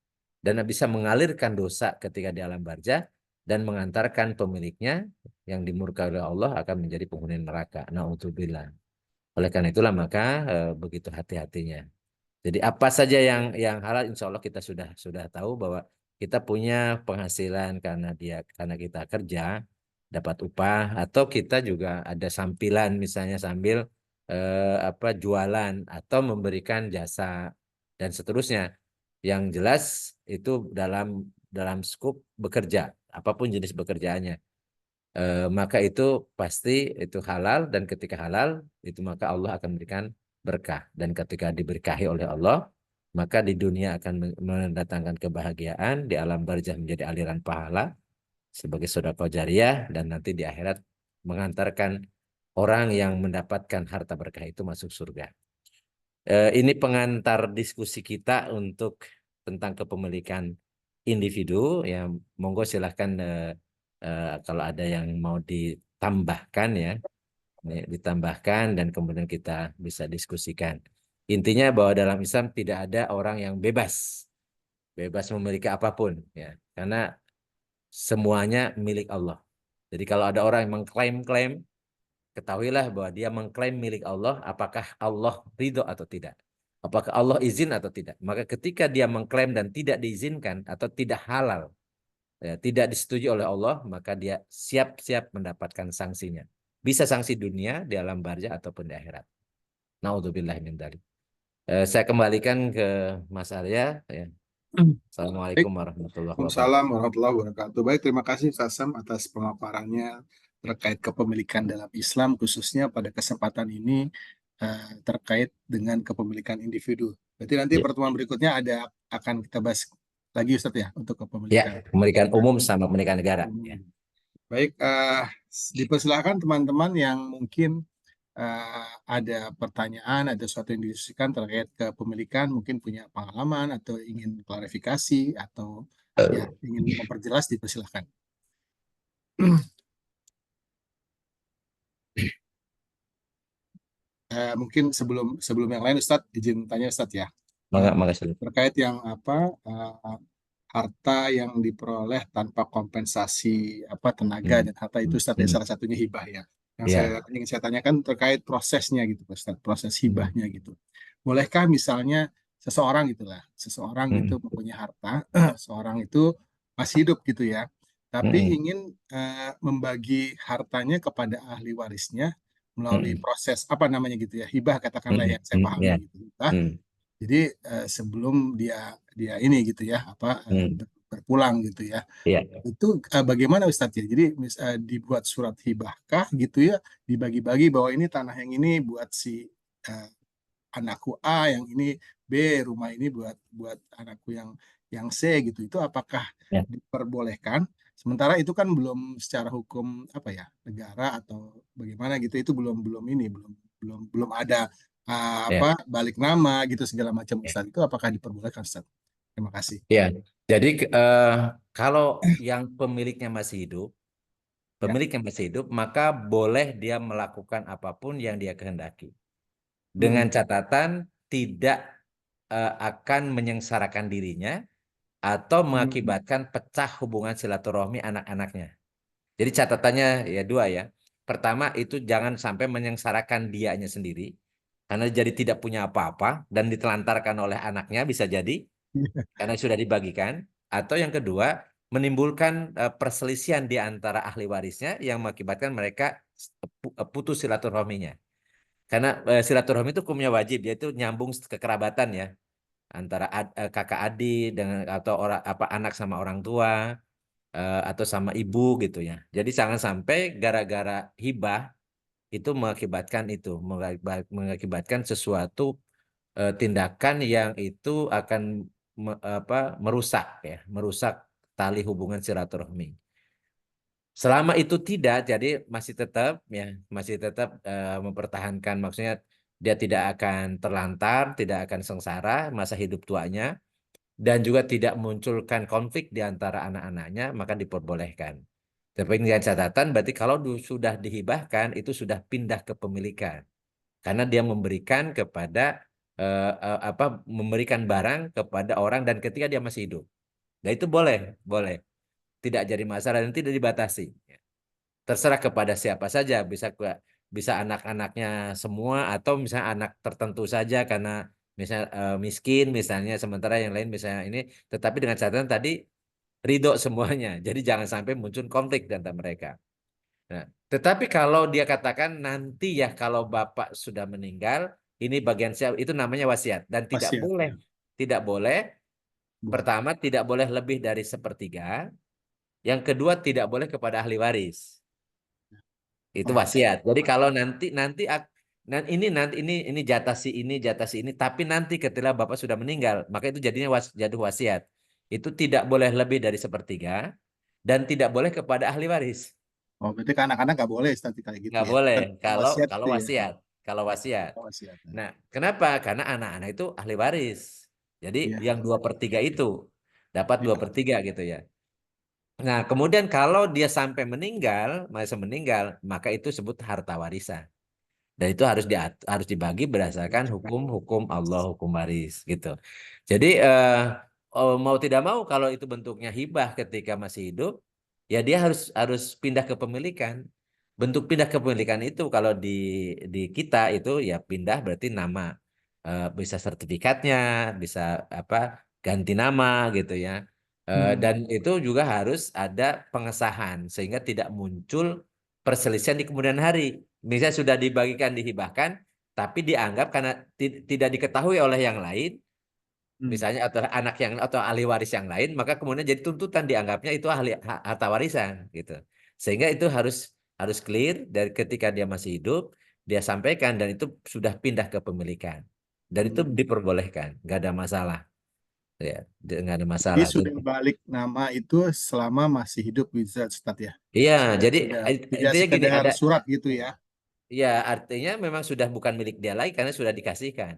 dan bisa mengalirkan dosa ketika di alam barzah dan mengantarkan pemiliknya yang dimurkai oleh Allah akan menjadi penghuni neraka. Nauzubillah. Oleh karena itulah maka begitu hati-hatinya. Jadi apa saja yang halal, insya Allah kita sudah tahu bahwa kita punya penghasilan karena kita kerja dapat upah, atau kita juga ada sampilan misalnya sambil jualan atau memberikan jasa dan seterusnya. Yang jelas itu dalam skup bekerja, apapun jenis pekerjaannya. Maka itu pasti itu halal, dan ketika halal itu maka Allah akan berikan berkah, dan ketika diberkahi oleh Allah maka di dunia akan mendatangkan kebahagiaan, di alam barzah menjadi aliran pahala sebagai sedekah jariyah, dan nanti di akhirat mengantarkan orang yang mendapatkan harta berkah itu masuk surga. Ini pengantar diskusi kita untuk tentang kepemilikan individu. Ya, monggo silahkan kalau ada yang mau ditambahkan ya. Ini ditambahkan dan kemudian kita bisa diskusikan. Intinya bahwa dalam Islam tidak ada orang yang bebas memiliki apapun, ya, karena semuanya milik Allah. Jadi kalau ada orang yang mengklaim-klaim, ketahuilah bahwa dia mengklaim milik Allah, apakah Allah ridho atau tidak? Apakah Allah izin atau tidak? Maka ketika dia mengklaim dan tidak diizinkan atau tidak halal, ya, tidak disetujui oleh Allah, maka dia siap-siap mendapatkan sanksinya. Bisa sanksi dunia di alam barzah ataupun di akhirat. Naudzubillah min dzalik. Saya kembalikan ke Mas Arya. Ya. Baik. Assalamualaikum warahmatullahi Waalaikumsalam wabarakatuh. warahmatullahi wabarakatuh. Baik, terima kasih Ustaz Sam atas pemaparannya terkait kepemilikan dalam Islam, khususnya pada kesempatan ini terkait dengan kepemilikan individu. Berarti nanti Ya, pertemuan berikutnya akan kita bahas lagi Ustaz ya untuk ya, kepemilikan pemilikan negara. umum sama pemilikan negara. Ya. Baik, dipersilakan teman-teman yang mungkin ada pertanyaan, ada sesuatu yang didiskusikan terkait kepemilikan, mungkin punya pengalaman atau ingin klarifikasi atau ya ingin memperjelas, dipersilahkan. Mungkin sebelum sebelum yang lain, Ustadz, izin tanya Ustadz ya. Eh, Makasih. Terkait yang apa harta yang diperoleh tanpa kompensasi apa tenaga Hmm. dan harta itu Hmm. Ustadz ya, Hmm. salah satunya hibah ya. Yang saya Ya. ingin saya tanyakan terkait prosesnya gitu, Ustadz, proses Hmm. hibahnya gitu. Bolehkah misalnya seseorang gitulah, seseorang Hmm. gitu mempunyai harta, seorang itu masih hidup gitu ya, tapi Hmm. ingin membagi hartanya kepada ahli warisnya melalui Hmm. proses apa namanya gitu ya, hibah katakanlah Hmm. yang saya Hmm. Ya. pahami gitu. Hibah. Hmm. Jadi sebelum dia dia ini gitu ya, apa Hmm. berpulang gitu ya. Ya. Itu bagaimana Ustadz ya? Jadi dibuat surat hibahkah gitu ya, dibagi-bagi bahwa ini tanah yang ini buat si eh, anakku A, yang ini B, rumah ini buat buat anakku yang C gitu. Itu apakah Ya. diperbolehkan? Sementara itu kan belum secara hukum apa ya, negara atau bagaimana gitu, itu belum belum ini belum belum belum ada Ya. apa balik nama gitu segala macam Ya. Ustaz. Itu apakah diperbolehkan Ustaz? Terima kasih. Ya. Jadi kalau yang Ya. pemiliknya masih hidup, maka boleh dia melakukan apapun yang dia kehendaki. Dengan Hmm. catatan tidak akan menyengsarakan dirinya atau Hmm. mengakibatkan pecah hubungan silaturahmi anak-anaknya. Jadi catatannya ya dua ya. Pertama itu jangan sampai menyengsarakan dianya sendiri karena jadi tidak punya apa-apa dan ditelantarkan oleh anaknya bisa jadi karena sudah dibagikan. Atau yang kedua menimbulkan perselisihan di antara ahli warisnya yang mengakibatkan mereka putus silaturahminya. Karena silaturahmi itu hukumnya wajib, yaitu nyambung kekerabatan ya antara kakak adik dengan atau orang apa anak sama orang tua atau sama ibu gitu ya. Jadi jangan sampai gara-gara hibah itu mengakibatkan sesuatu tindakan yang itu akan merusak ya, merusak tali hubungan silaturahmi. Selama itu tidak, jadi masih tetap ya, masih tetap mempertahankan maksudnya dia tidak akan terlantar, tidak akan sengsara masa hidup tuanya dan juga tidak munculkan konflik di antara anak-anaknya, maka diperbolehkan. Tapi dengan catatan berarti kalau sudah dihibahkan itu sudah pindah kepemilikan karena dia memberikan kepada memberikan barang kepada orang dan ketika dia masih hidup. Nah itu boleh, boleh. Tidak jadi masalah dan tidak dibatasi. Terserah kepada siapa saja, bisa anak-anaknya semua atau misalnya anak tertentu saja karena misalnya miskin misalnya sementara yang lain misalnya ini tetapi dengan catatan tadi ridho semuanya. Jadi jangan sampai muncul konflik di antara mereka. Nah, tetapi kalau dia katakan nanti ya kalau bapak sudah meninggal, ini bagian siapa itu namanya wasiat dan Wasiat ya. tidak boleh. Boleh. Pertama tidak boleh lebih dari sepertiga. Yang kedua tidak boleh kepada ahli waris. Itu Oh, wasiat. Jadi kalau nanti ini jatah si ini tapi nanti ketika bapak sudah meninggal, maka itu jadinya jatuh wasiat. Itu tidak boleh lebih dari sepertiga dan tidak boleh kepada ahli waris. oh berarti ke anak-anak nggak boleh Ustaz kayak gitu Nggak ya. boleh Kan kalau wasiat kalau itu ya. wasiat. Kalau wasiat. Oh, wasiat. Ya. Nah, kenapa? Karena anak-anak itu ahli waris. Jadi Iya. yang 2/3 itu dapat dua Iya. per tiga gitu ya. Nah, kemudian kalau dia sampai meninggal, masa meninggal, maka itu sebut harta warisan. Dan itu harus dibagi berdasarkan hukum-hukum Allah, hukum waris gitu. Jadi mau tidak mau kalau itu bentuknya hibah ketika masih hidup, ya dia harus pindah kepemilikan. Bentuk pindah kepemilikan itu kalau di kita itu ya pindah berarti nama. Bisa sertifikatnya, bisa apa ganti nama gitu ya. Dan itu juga harus ada pengesahan sehingga tidak muncul perselisihan di kemudian hari. Misalnya sudah dibagikan, dihibahkan, tapi dianggap karena tidak diketahui oleh yang lain, misalnya atau anak yang atau ahli waris yang lain, maka kemudian jadi tuntutan dianggapnya itu harta warisan gitu. Sehingga itu harus clear dari ketika dia masih hidup, dia sampaikan dan itu sudah pindah ke pemilikan. Dan itu diperbolehkan, nggak ada masalah. Ya, nggak ada Jadi masalah. sudah balik nama itu selama masih hidup bisa Ustadz ya. Iya, Sudah jadi tidak intinya gini, sekedar ada surat gitu ya. ya artinya memang sudah bukan milik dia lagi karena sudah dikasihkan.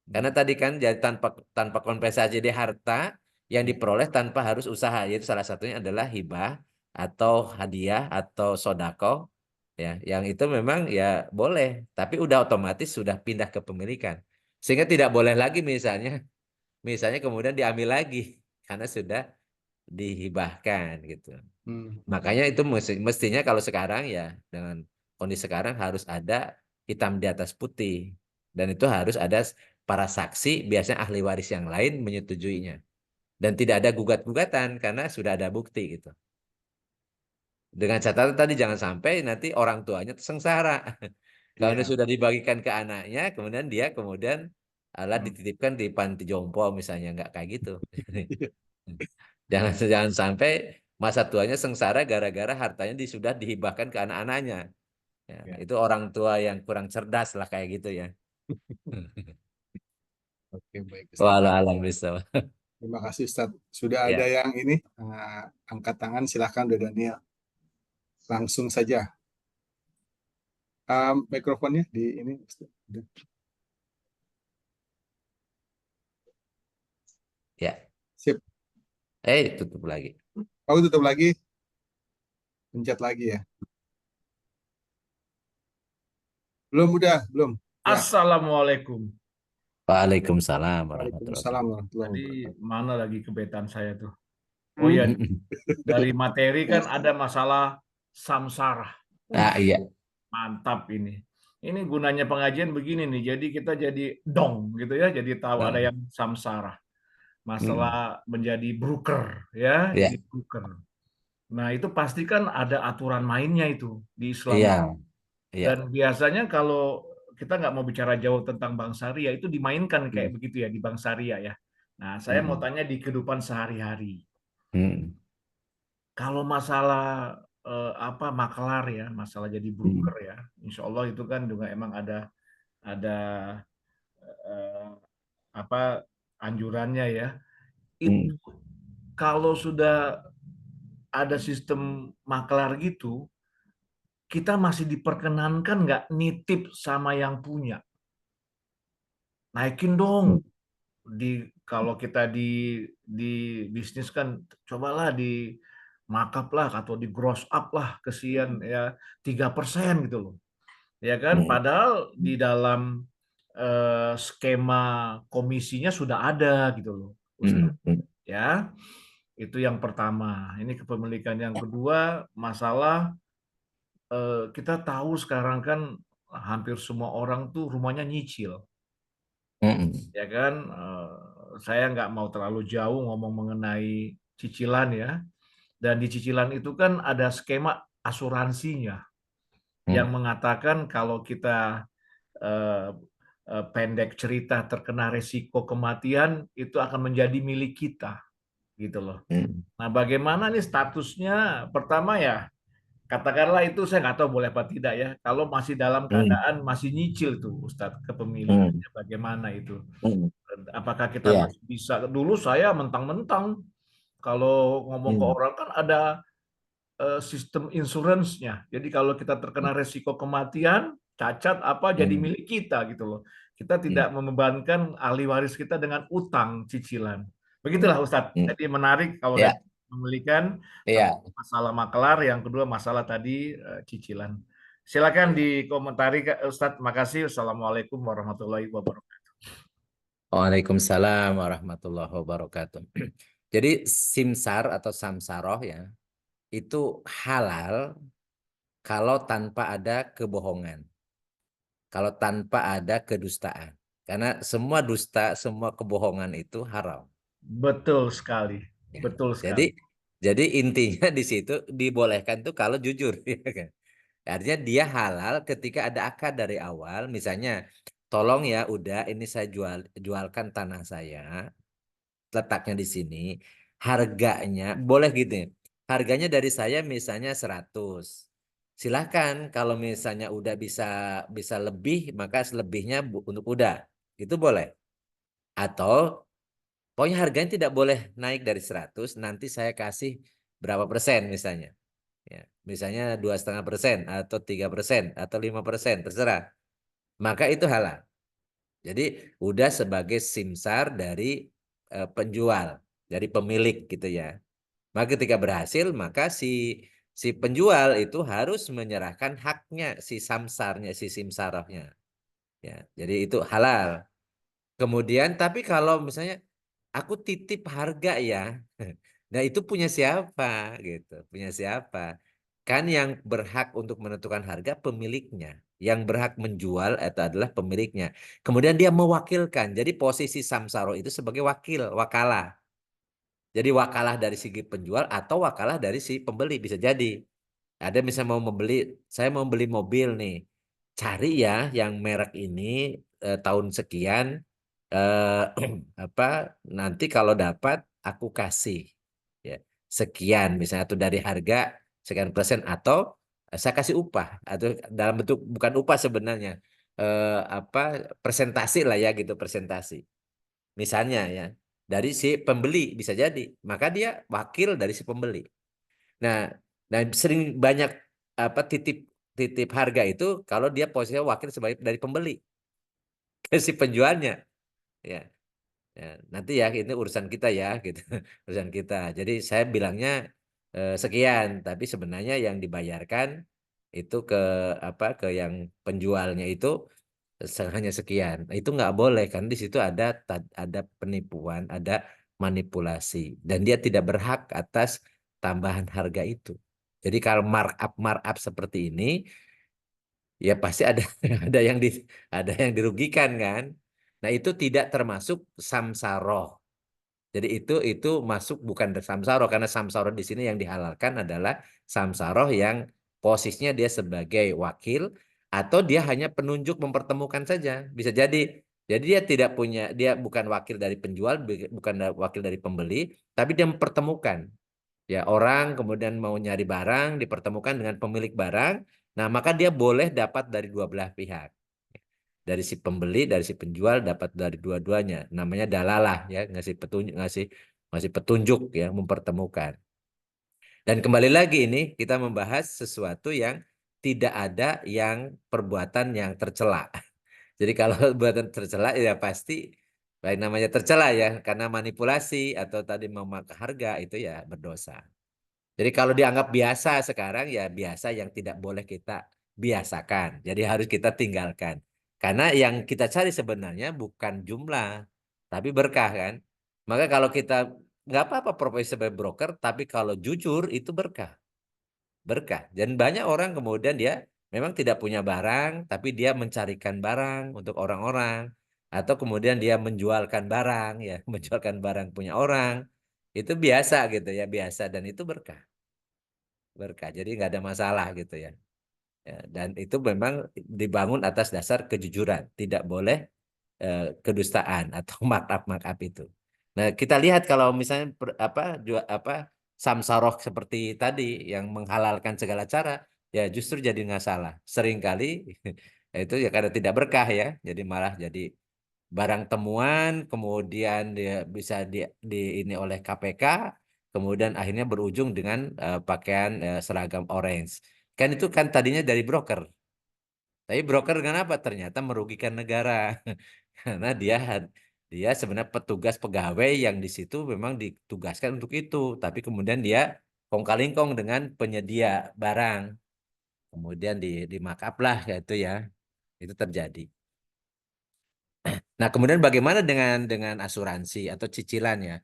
Karena tadi kan jadi tanpa tanpa kompensasi, jadi harta yang diperoleh tanpa harus usaha, yaitu salah satunya adalah hibah atau hadiah atau sodako, ya, yang itu memang ya boleh, tapi udah otomatis sudah pindah ke pemilikan, sehingga tidak boleh lagi misalnya kemudian diambil lagi karena sudah dihibahkan gitu. Makanya itu mestinya kalau sekarang ya dengan kondisi sekarang harus ada hitam di atas putih. Dan itu harus ada para saksi, biasanya ahli waris yang lain menyetujuinya. Dan tidak ada gugat-gugatan karena sudah ada bukti gitu. Dengan catatan tadi jangan sampai nanti orang tuanya sengsara. Kalau ini Iya. sudah dibagikan ke anaknya, kemudian dia kemudian alat dititipkan di panti jompo misalnya, nggak kayak gitu. Jangan sampai masa tuanya sengsara gara-gara hartanya sudah dihibahkan ke anak-anaknya. Ya, Ya. itu orang tua yang kurang cerdas lah kayak gitu ya. Oke, baik Ustadz. Walau alam bisa. Terima kasih Ustadz. Sudah ada Ya, yang ini angkat tangan, silahkan Udah Daniel. Langsung saja. Mikrofonnya di ini Ustadz. Udah. ya. Sip. Tutup lagi. Aku tutup lagi, pencet lagi ya. Belum udah, belum. Ya. Assalamualaikum. Waalaikumsalam warahmatullahi Waalaikumsalam wabarakatuh. warahmatullahi Tadi wabarakatuh. mana lagi kebetan saya tuh? Oh ya, dari materi kan ada masalah samsara. Ah, iya. Mantap ini. Ini gunanya pengajian begini nih. Jadi kita jadi dong gitu ya. Jadi tahu ada yang samsara. Masalah menjadi broker ya. Ya, Jadi broker. Nah itu pasti kan ada aturan mainnya itu di Islam. iya, iya. Dan biasanya kalau kita nggak mau bicara jauh tentang Bank Syariah, itu dimainkan kayak begitu ya di Bank Syariah ya. Nah, saya mau tanya di kehidupan sehari-hari. Kalau masalah apa maklar ya, masalah jadi broker ya, Insya Allah itu kan juga emang ada eh, apa anjurannya ya. Itu kalau sudah ada sistem maklar gitu, kita masih diperkenankan nggak nitip sama yang punya? Naikin dong kalau kita di bisnis kan cobalah di markup lah atau di gross up lah kesian ya 3% gitu loh. Ya kan padahal di dalam skema komisinya sudah ada gitu loh, Ustaz. Ya. Itu yang pertama. Ini kepemilikan. Yang kedua, masalah kita tahu sekarang kan hampir semua orang tuh rumahnya nyicil. Ya kan, saya nggak mau terlalu jauh ngomong mengenai cicilan ya. Dan di cicilan itu kan ada skema asuransinya yang mengatakan kalau kita eh, pendek cerita terkena resiko kematian itu akan menjadi milik kita, gitu loh. Nah, bagaimana nih statusnya? Pertama ya, katakanlah itu saya nggak tahu boleh apa tidak ya. Kalau masih dalam keadaan masih nyicil tuh, Ustadz, kepemilikannya bagaimana itu? Apakah kita Iya. masih bisa? Dulu saya mentang-mentang kalau ngomong ke orang kan ada sistem insurance-nya. Jadi kalau kita terkena resiko kematian, cacat apa jadi milik kita gitu loh. Kita tidak membebankan ahli waris kita dengan utang cicilan. Begitulah Ustadz. Jadi menarik kalau Ya. Pemilikan, Iya. masalah makelar, yang kedua masalah tadi cicilan. Silakan dikomentari Ustadz. Makasih. Assalamualaikum warahmatullahi wabarakatuh. Waalaikumsalam warahmatullahi wabarakatuh. Jadi simsar atau samsaroh ya itu halal kalau tanpa ada kebohongan, kalau tanpa ada kedustaan. Karena semua dusta, semua kebohongan itu haram. Betul sekali. Ya. Betul Jadi sekali. jadi intinya di situ dibolehkan tuh kalau jujur, ya kan? Artinya dia halal ketika ada akad dari awal, misalnya tolong ya udah ini saya jualkan tanah saya, letaknya di sini, harganya boleh gitu ya. Harganya dari saya misalnya 100. Silahkan kalau misalnya udah bisa bisa lebih maka selebihnya untuk udah. Itu boleh. Atau pokoknya harganya tidak boleh naik dari 100, nanti saya kasih berapa persen misalnya. Ya, misalnya 2,5% atau 3% atau 5%, terserah. Maka itu halal. Jadi udah sebagai simsar dari penjual, dari pemilik gitu ya. Maka ketika berhasil, maka si penjual itu harus menyerahkan haknya si samsarnya, si simsarohnya. Ya, jadi itu halal. Kemudian, tapi kalau misalnya aku titip harga ya, nah itu punya siapa gitu, punya siapa? Kan yang berhak untuk menentukan harga pemiliknya, yang berhak menjual itu adalah pemiliknya. Kemudian dia mewakilkan, jadi posisi samsaro itu sebagai wakil, wakalah. Jadi wakalah dari segi penjual atau wakalah dari si pembeli bisa jadi. Ada misalnya mau membeli, saya mau beli mobil nih, cari ya yang merek ini tahun sekian, eh, apa nanti kalau dapat aku kasih ya sekian misalnya atau dari harga sekian persen atau saya kasih upah atau dalam bentuk bukan upah sebenarnya apa presentasi lah ya gitu presentasi misalnya ya dari si pembeli bisa jadi maka dia wakil dari si pembeli. Nah, nah sering banyak apa titip titip harga itu kalau dia posisinya wakil sebagai dari pembeli ke si penjualnya. Ya, ya, nanti ya ini urusan kita ya gitu. Urusan kita. Jadi saya bilangnya sekian, tapi sebenarnya yang dibayarkan itu ke apa ke yang penjualnya itu hanya sekian. Nah, itu nggak boleh kan di situ ada penipuan, ada manipulasi dan dia tidak berhak atas tambahan harga itu. Jadi kalau markup seperti ini ya pasti ada ada yang ada yang dirugikan kan. Nah, itu tidak termasuk samsaroh. Jadi itu masuk bukan samsaroh karena samsaroh di sini yang dihalalkan adalah samsaroh yang posisinya dia sebagai wakil atau dia hanya penunjuk mempertemukan saja. Bisa jadi dia tidak punya dia bukan wakil dari penjual, bukan wakil dari pembeli, tapi dia mempertemukan. Ya, orang kemudian mau nyari barang dipertemukan dengan pemilik barang. Nah, maka dia boleh dapat dari dua belah pihak. Dari si pembeli, dari si penjual dapat dari dua-duanya. Namanya dalalah ya, ngasih petunjuk ya, mempertemukan. Dan kembali lagi ini kita membahas sesuatu yang tidak ada yang perbuatan yang tercela. Jadi kalau perbuatan tercela ya pasti baik namanya tercela ya karena manipulasi atau tadi memakai harga itu ya berdosa. Jadi kalau dianggap biasa sekarang ya biasa yang tidak boleh kita biasakan. Jadi harus kita tinggalkan. Karena yang kita cari sebenarnya bukan jumlah, tapi berkah kan. Maka kalau kita nggak apa-apa profesi sebagai broker, tapi kalau jujur itu berkah. Berkah. Dan banyak orang kemudian dia memang tidak punya barang, tapi dia mencarikan barang untuk orang-orang. Atau kemudian dia menjualkan barang, ya menjualkan barang punya orang. Itu biasa gitu ya, biasa. Dan itu berkah berkah. Jadi nggak ada masalah gitu ya. Ya, dan itu memang dibangun atas dasar kejujuran, tidak boleh kedustaan atau markup itu. Nah, kita lihat kalau misalnya apa samsaroh seperti tadi yang menghalalkan segala cara, ya justru jadi nggak salah. Seringkali itu ya karena tidak berkah ya, jadi malah jadi barang temuan, kemudian dia bisa di ini oleh KPK, kemudian akhirnya berujung dengan pakaian seragam orange. Kan itu kan tadinya dari broker. Tapi broker kenapa? Ternyata merugikan negara. Karena dia Dia sebenarnya petugas pegawai yang di situ memang ditugaskan untuk itu, tapi kemudian dia kong-kali-kong dengan penyedia barang. Kemudian di markup lah itu ya. Itu terjadi. Nah, kemudian bagaimana dengan asuransi atau cicilannya?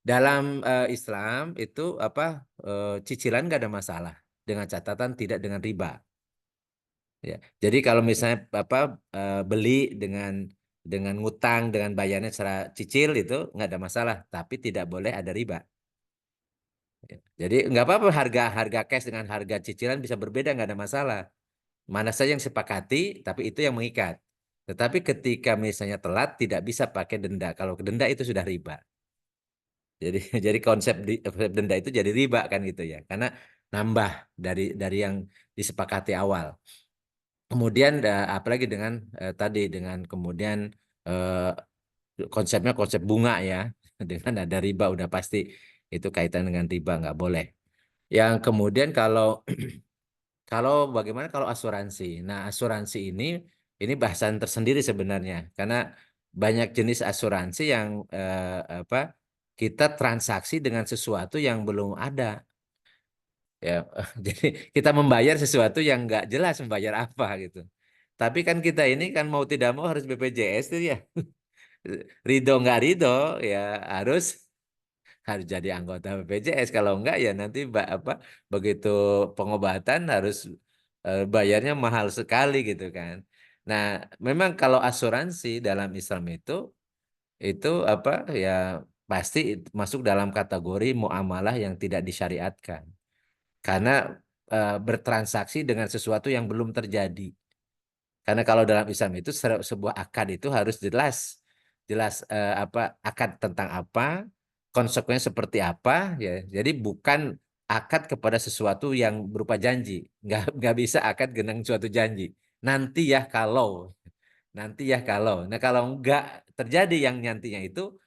Dalam Islam itu cicilan nggak ada masalah dengan catatan tidak dengan riba. Ya. Jadi kalau misalnya beli dengan ngutang dengan bayarnya secara cicil itu nggak ada masalah, tapi tidak boleh ada riba. Ya. Jadi nggak apa-apa harga cash dengan harga cicilan bisa berbeda, nggak ada masalah. Mana saja yang sepakati, tapi itu yang mengikat. Tetapi ketika misalnya telat tidak bisa pakai denda. Kalau denda itu sudah riba. Jadi jadi konsep denda itu jadi riba kan gitu ya. Karena nambah dari yang disepakati awal. Kemudian apalagi dengan tadi dengan kemudian eh, konsepnya konsep bunga ya. Dengan ada riba udah pasti itu kaitan dengan riba nggak boleh. Yang kemudian kalau bagaimana kalau asuransi? Nah, asuransi ini bahasan tersendiri sebenarnya karena banyak jenis asuransi yang kita transaksi dengan sesuatu yang belum ada. Ya, jadi kita membayar sesuatu yang nggak jelas membayar apa gitu. Tapi kan kita ini kan mau tidak mau harus BPJS tuh ya. Ridho nggak ridho ya harus harus jadi anggota BPJS. Kalau enggak ya nanti begitu pengobatan harus bayarnya mahal sekali gitu kan. Nah, memang kalau asuransi dalam Islam itu ya pasti masuk dalam kategori muamalah yang tidak disyariatkan. Karena bertransaksi dengan sesuatu yang belum terjadi. Karena kalau dalam Islam itu sebuah akad itu harus jelas, jelas akad tentang apa, konsekuensinya seperti apa, ya. Jadi bukan akad kepada sesuatu yang berupa janji, nggak bisa akad dengan suatu janji. Nanti ya kalau, nanti ya kalau. Nah kalau nggak terjadi yang nantinya itu,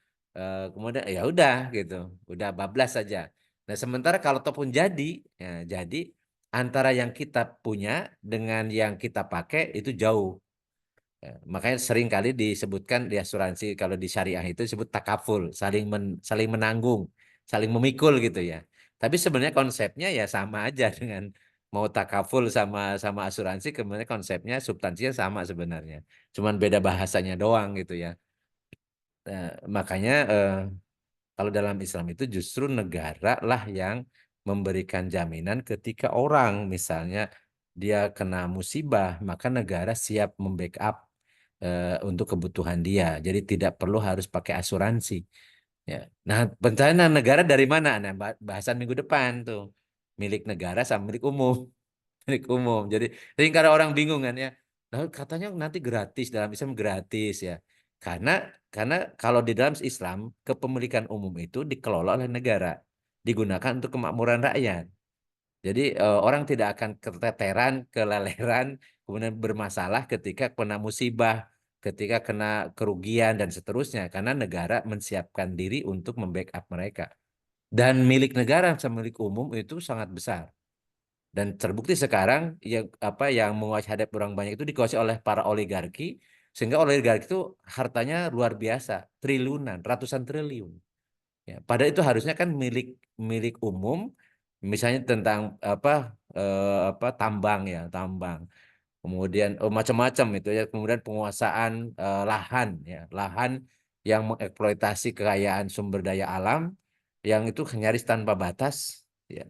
kemudian ya udah gitu, udah bablas saja. Nah sementara kalau ataupun jadi, ya, jadi antara yang kita punya dengan yang kita pakai itu jauh. Ya, makanya sering kali disebutkan di asuransi kalau di syariah itu disebut takaful, saling menanggung, saling memikul gitu ya. Tapi sebenarnya konsepnya ya sama aja dengan mau takaful sama sama asuransi, kemudian konsepnya substansinya sama sebenarnya. Cuman beda bahasanya doang gitu ya. Makanya kalau dalam Islam itu justru negara lah yang memberikan jaminan ketika orang misalnya dia kena musibah, maka negara siap membackup untuk kebutuhan dia. Jadi tidak perlu harus pakai asuransi. Ya. Nah, bencana negara dari mana? Nah, bahasan minggu depan tuh. Milik negara sama milik umum. Milik umum. Jadi kadang orang bingung kan ya. Nah, katanya nanti gratis dalam Islam gratis ya. Karena karena kalau di dalam Islam kepemilikan umum itu dikelola oleh negara, digunakan untuk kemakmuran rakyat. Jadi orang tidak akan keteteran, keleleran, kemudian bermasalah ketika kena musibah, ketika kena kerugian dan seterusnya, karena negara mensiapkan diri untuk membackup mereka. Dan milik negara sama milik umum itu sangat besar. Dan terbukti sekarang yang menguasai hadap orang banyak itu dikuasai oleh para oligarki, sehingga oligarki itu hartanya luar biasa, triliunan, ratusan triliun. Ya, padahal itu harusnya kan milik milik umum, misalnya tentang tambang ya, tambang. Kemudian macam-macam itu ya, kemudian penguasaan lahan ya, lahan yang mengeksploitasi kekayaan sumber daya alam yang itu nyaris tanpa batas ya,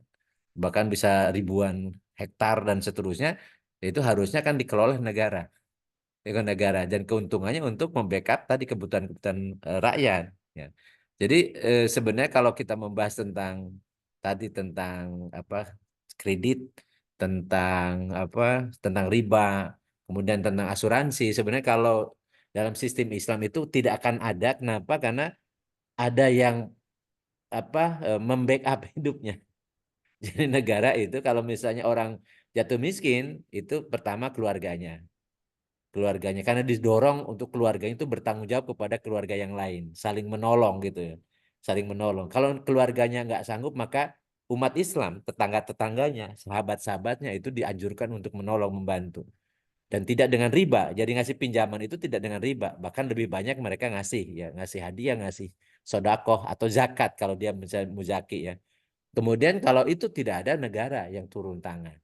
bahkan bisa ribuan hektar dan seterusnya, itu harusnya kan dikelola negara dengan negara dan keuntungannya untuk membackup tadi kebutuhan-kebutuhan rakyat ya. Jadi sebenarnya kalau kita membahas tentang tadi tentang apa kredit, tentang tentang riba, kemudian tentang asuransi, sebenarnya kalau dalam sistem Islam itu tidak akan ada. Kenapa? Karena ada yang membackup hidupnya. Jadi negara itu kalau misalnya orang jatuh miskin itu pertama keluarganya karena didorong untuk keluarganya itu bertanggung jawab kepada keluarga yang lain, saling menolong gitu ya, saling menolong. Kalau keluarganya nggak sanggup maka umat Islam, tetangga-tetangganya, sahabat-sahabatnya itu dianjurkan untuk menolong membantu. dan tidak dengan riba. Jadi ngasih pinjaman itu tidak dengan riba, bahkan lebih banyak mereka ngasih ya, ngasih hadiah, ngasih sodakoh atau zakat kalau dia misalnya muzaki ya. Kemudian kalau itu tidak ada negara yang turun tangan.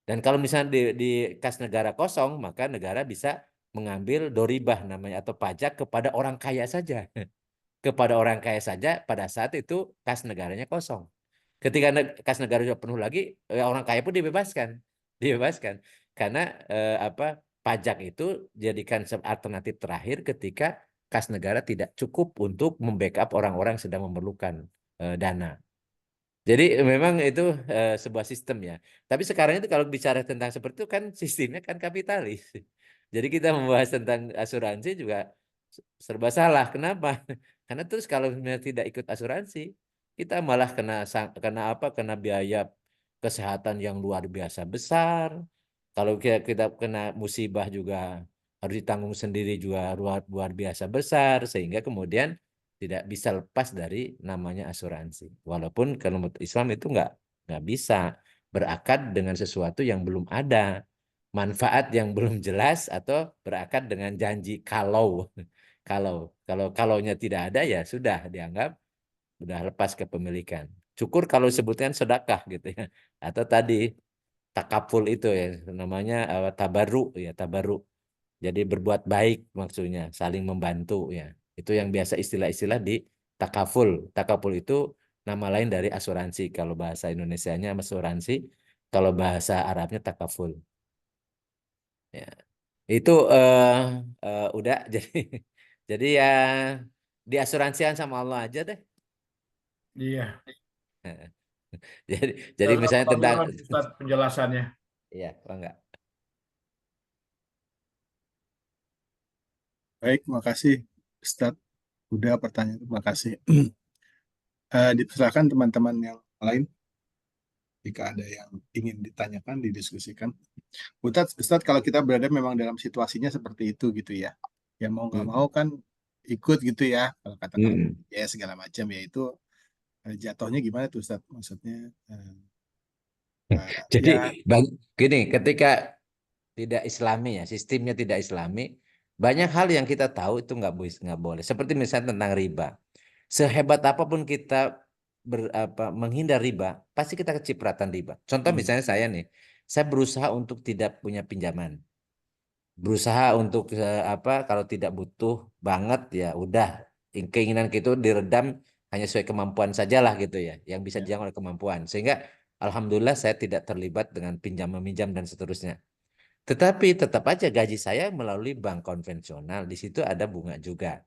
Dan kalau misalnya di kas negara kosong, maka negara bisa mengambil doribah namanya atau pajak kepada orang kaya saja. Kepada orang kaya saja pada saat itu kas negaranya kosong. Ketika kas negara sudah penuh lagi, orang kaya pun dibebaskan, dibebaskan karena apa pajak itu jadikan alternatif terakhir ketika kas negara tidak cukup untuk membackup orang-orang yang sedang memerlukan dana. Jadi memang itu sebuah sistem ya. Tapi sekarang itu kalau bicara tentang seperti itu kan sistemnya kan kapitalis. Jadi kita membahas tentang asuransi juga serba salah. Kenapa? Karena terus kalau misalnya tidak ikut asuransi, kita malah kena apa? Kena biaya kesehatan yang luar biasa besar. Kalau kita kena musibah juga harus ditanggung sendiri juga luar luar biasa besar sehingga kemudian tidak bisa lepas dari namanya asuransi. Walaupun kalau menurut Islam itu nggak bisa berakad dengan sesuatu yang belum ada, manfaat yang belum jelas atau berakad dengan janji kalau kalaunya tidak ada ya sudah dianggap sudah lepas kepemilikan. Syukur kalau sebutkan sedekah gitu ya. Atau tadi takaful itu ya namanya tabaruk ya tabaruk. Jadi berbuat baik maksudnya, saling membantu ya. Itu yang biasa istilah-istilah di takaful. Takaful itu nama lain dari asuransi. Kalau bahasa Indonesianya asuransi, kalau bahasa Arabnya takaful. Ya. Itu udah jadi ya diasuransikan sama Allah aja deh. Iya. Jadi jadi Jazakallah misalnya tentang khairan, Ustaz, penjelasannya. ya, enggak. Baik, makasih Ustadz. Udah pertanyaan, terima kasih. Dipersilakan teman-teman yang lain jika ada yang ingin ditanyakan, didiskusikan. Ustadz, kalau kita berada memang dalam situasinya seperti itu gitu ya, ya mau nggak mau kan ikut gitu ya, kalau kata kamu ya segala macam ya itu jatuhnya gimana tuh Ustadz? Maksudnya Jadi ya gini, ketika tidak Islami ya, sistemnya tidak Islami, banyak hal yang kita tahu itu nggak boleh. Seperti misalnya tentang riba. Sehebat apapun kita menghindar riba, pasti kita kecipratan riba. Contoh misalnya saya nih, saya berusaha untuk tidak punya pinjaman. Berusaha untuk kalau tidak butuh banget ya udah keinginan kita diredam hanya sesuai kemampuan sajalah gitu ya, yang bisa dijangkau oleh kemampuan. Sehingga alhamdulillah saya tidak terlibat dengan pinjam meminjam dan seterusnya. Tetapi tetap aja gaji saya melalui bank konvensional. Di situ ada bunga juga.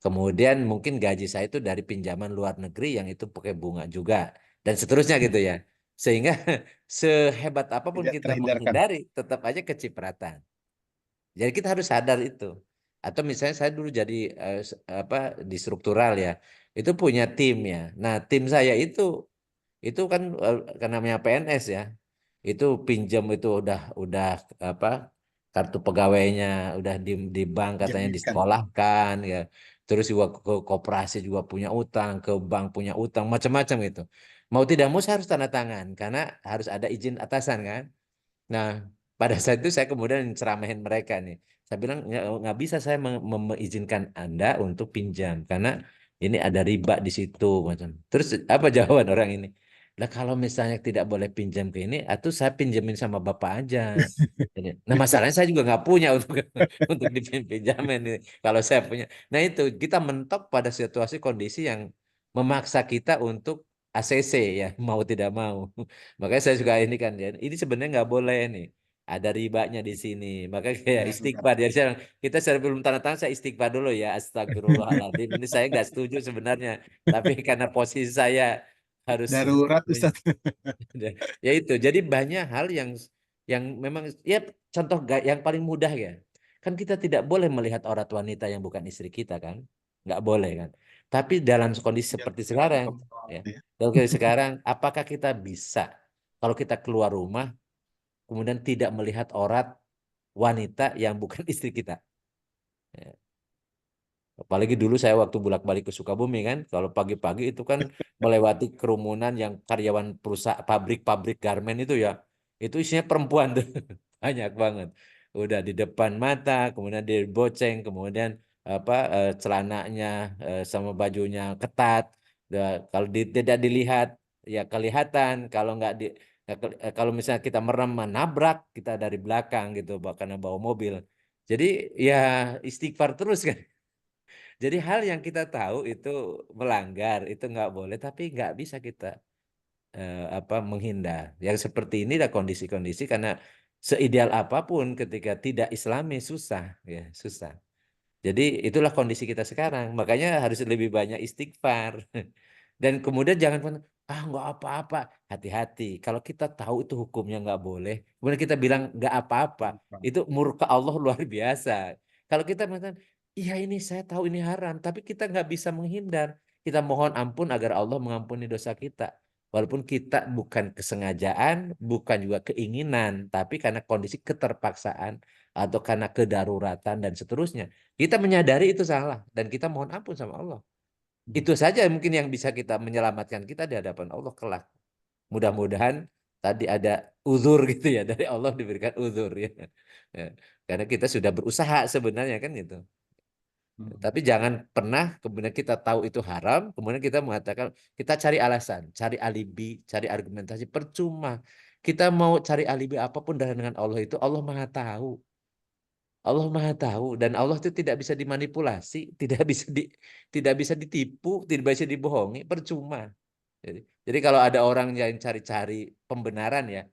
Kemudian mungkin gaji saya itu dari pinjaman luar negeri yang itu pakai bunga juga. Dan seterusnya gitu ya. Sehingga sehebat apapun tidak kita terhindarkan. menghindari, tetap aja kecipratan. Jadi kita harus sadar itu. Atau misalnya saya dulu jadi di struktural ya. Itu punya tim ya. Nah tim saya itu kan karena namanya PNS ya. Itu pinjam itu udah apa kartu pegawainya udah di bank katanya Jaminkan. disekolahkan ya. Terus juga ke koperasi juga punya utang, ke bank punya utang, macam-macam gitu. Mau tidak mau saya harus tanda tangan karena harus ada izin atasan kan. Nah, pada saat itu saya kemudian ceramahin mereka nih. Saya bilang nggak bisa saya mengizinkan Anda untuk pinjam karena ini ada riba di situ macam. Terus apa jawaban orang ini? Lah kalau misalnya tidak boleh pinjam ke ini, atau saya pinjemin sama bapak aja. Nah masalahnya saya juga nggak punya untuk untuk dipinjamin ini. Kalau saya punya, nah itu kita mentok pada situasi kondisi yang memaksa kita untuk ACC ya mau tidak mau. Makanya saya juga ini kan ya, ini sebenarnya nggak boleh nih. Ada ribanya di sini. Makanya kayak Darurat. istighfar. Jadi kita sebelum tanda tangan saya istighfar dulu ya. Astagfirullahaladzim. Ini saya nggak setuju sebenarnya. Tapi karena posisi saya harus Darurat Ustaz. ya itu. Jadi banyak hal yang memang ya contoh yang paling mudah ya. Kan kita tidak boleh melihat aurat wanita yang bukan istri kita kan. Nggak boleh kan. Tapi dalam kondisi seperti sekarang ya. Ya. Kalau kayak sekarang apakah kita bisa kalau kita keluar rumah kemudian tidak melihat aurat wanita yang bukan istri kita? Ya. Apalagi dulu saya waktu bolak-balik ke Sukabumi kan, kalau pagi-pagi itu kan melewati kerumunan yang karyawan perusahaan pabrik-pabrik garmen itu ya, itu isinya perempuan tuh, banyak banget. udah di depan mata, kemudian diboceng, kemudian celananya sama bajunya ketat. Kalau tidak dilihat ya kelihatan, kalau nggak kalau misalnya kita merem menabrak kita dari belakang gitu karena bawa mobil. Jadi ya istighfar terus kan. Jadi hal yang kita tahu itu melanggar, itu nggak boleh, tapi nggak bisa kita menghindar. Yang seperti ini adalah kondisi-kondisi karena seideal apapun ketika tidak Islami susah, ya susah. Jadi itulah kondisi kita sekarang. Makanya harus lebih banyak istighfar. Dan kemudian jangan pernah, nggak apa-apa. Hati-hati. Kalau kita tahu itu hukumnya nggak boleh, kemudian kita bilang nggak apa-apa, itu murka Allah luar biasa. Kalau kita mengatakan, iya ini saya tahu ini haram, tapi kita nggak bisa menghindar. Kita mohon ampun agar Allah mengampuni dosa kita. Walaupun kita bukan kesengajaan, bukan juga keinginan, tapi karena kondisi keterpaksaan atau karena kedaruratan dan seterusnya. Kita menyadari itu salah dan kita mohon ampun sama Allah. Itu saja mungkin yang bisa kita menyelamatkan kita di hadapan Allah kelak. Mudah-mudahan tadi ada uzur gitu ya, dari Allah diberikan uzur ya. Ya. Karena kita sudah berusaha sebenarnya kan gitu. Tapi jangan pernah kemudian kita tahu itu haram, kemudian kita mengatakan kita cari alasan, cari alibi, cari argumentasi, percuma. Kita mau cari alibi apapun dengan Allah itu, Allah Maha tahu. Allah Maha tahu dan Allah itu tidak bisa dimanipulasi, tidak bisa ditipu, tidak bisa dibohongi, percuma. Jadi kalau ada orang yang cari-cari pembenaran ya,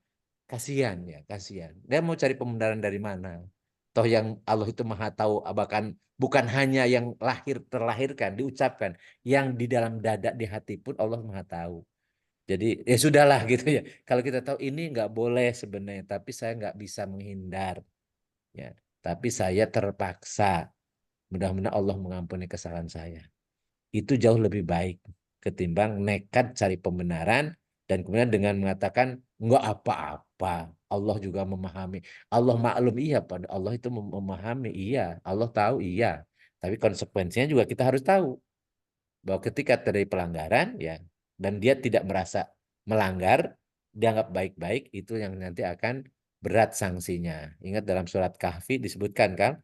kasihan ya, kasihan. Dia mau cari pembenaran dari mana? Toh yang Allah itu Maha tahu, bahkan bukan hanya yang terlahirkan, diucapkan, yang di dalam dada di hati pun Allah Maha tahu. Jadi ya sudahlah gitu ya. Kalau kita tahu ini nggak boleh sebenarnya, tapi saya nggak bisa menghindar. Ya, tapi saya terpaksa. Mudah-mudahan Allah mengampuni kesalahan saya. Itu jauh lebih baik ketimbang nekat cari pembenaran dan kemudian dengan mengatakan enggak apa-apa. Allah juga memahami. Allah maklum iya, pada Allah itu memahami iya. Allah tahu iya. Tapi konsekuensinya juga kita harus tahu bahwa ketika terjadi pelanggaran ya dan dia tidak merasa melanggar, dianggap baik-baik, itu yang nanti akan berat sanksinya. Ingat dalam surat Kahfi disebutkan kan,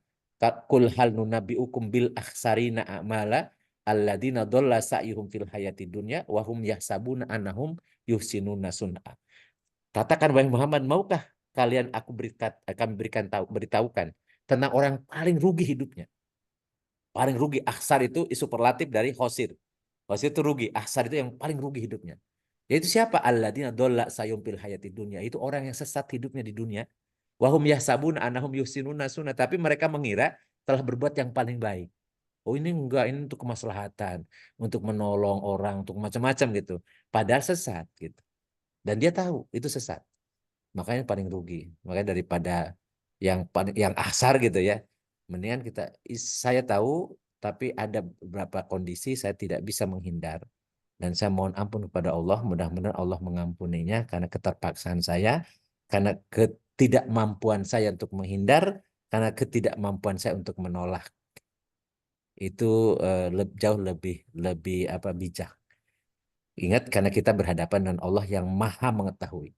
Qul hal nunabbiukum bil akhsarina a'mala alladzina dhalla sa'yuhum fil hayati dunya wa hum yahsabuna annahum yuhsinuna sun'a. Katakan wahai Muhammad, maukah kalian akan beritahukan tentang orang paling rugi hidupnya? Paling rugi, akhsar itu superlatif dari khosir. Khosir itu rugi, akhsar itu yang paling rugi hidupnya. Yaitu siapa? Alladzina dolla sayum fil hayati dunya. Itu orang yang sesat hidupnya di dunia. Wahum yahsabun anahum yuhsinuna sunnah. Tapi mereka mengira telah berbuat yang paling baik. Oh ini enggak, ini untuk kemaslahatan, untuk menolong orang, untuk macam-macam gitu. Padahal sesat gitu. Dan dia tahu itu sesat. Makanya paling rugi. Makanya daripada yang asar gitu ya. Mendingan saya tahu tapi ada beberapa kondisi saya tidak bisa menghindar. Dan saya mohon ampun kepada Allah, mudah-mudahan Allah mengampuninya karena keterpaksaan saya, karena ketidakmampuan saya untuk menghindar, karena ketidakmampuan saya untuk menolak. Itu jauh lebih bijak. Ingat karena kita berhadapan dengan Allah yang Maha mengetahui,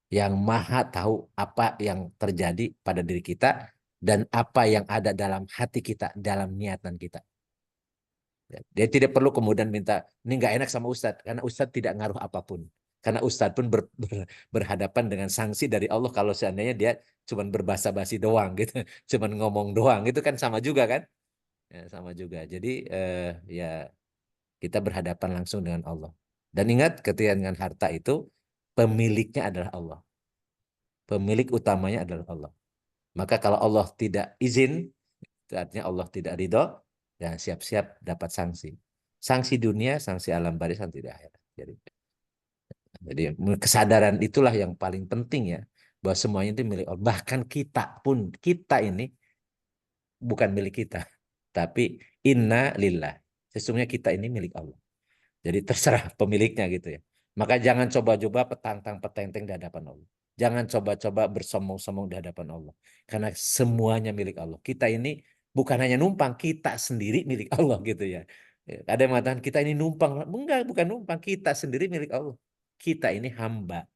yang Maha tahu apa yang terjadi pada diri kita dan apa yang ada dalam hati kita, dalam niatan kita. Dia tidak perlu kemudian minta, ini nggak enak sama Ustadz, karena Ustadz tidak ngaruh apapun. Karena Ustadz pun berhadapan dengan sanksi dari Allah kalau seandainya dia cuma berbasa-basi doang gitu, cuma ngomong doang, itu kan sama juga kan? Ya, sama juga. Jadi ya kita berhadapan langsung dengan Allah. Dan ingat ketika dengan harta itu pemiliknya adalah Allah. Pemilik utamanya adalah Allah. Maka kalau Allah tidak izin, itu artinya Allah tidak ridho, ya siap-siap dapat sanksi. Sanksi dunia, sanksi alam barisan tidak akhirat. Jadi kesadaran itulah yang paling penting ya, bahwa semuanya itu milik Allah. Bahkan kita pun, kita ini bukan milik kita, tapi inna lillah. Sesungguhnya kita ini milik Allah. Jadi terserah pemiliknya gitu ya. Maka jangan coba-coba petantang-petenteng di hadapan Allah. Jangan coba-coba bersombong-sombong di hadapan Allah. Karena semuanya milik Allah. Kita ini bukan hanya numpang, kita sendiri milik Allah gitu ya. Ada yang mengatakan kita ini numpang. Enggak, bukan numpang. Kita sendiri milik Allah. Kita ini hamba.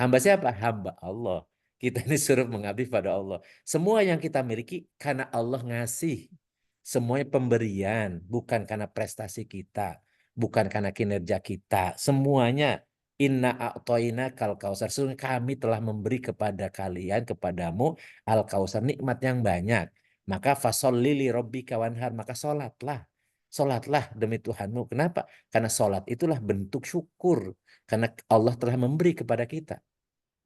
Hamba siapa? Hamba Allah. Kita ini suruh mengabdi pada Allah. Semua yang kita miliki karena Allah ngasih. Semuanya pemberian, bukan karena prestasi kita, bukan karena kinerja kita. Semuanya inna a'toina kal kausar. Sesungguhnya kami telah memberi kepada kalian, kepadamu al kausar, nikmat yang banyak. Maka fasolli li rabbika wanhar, maka sholatlah. Sholatlah demi Tuhanmu. Kenapa? Karena sholat itulah bentuk syukur. Karena Allah telah memberi kepada kita.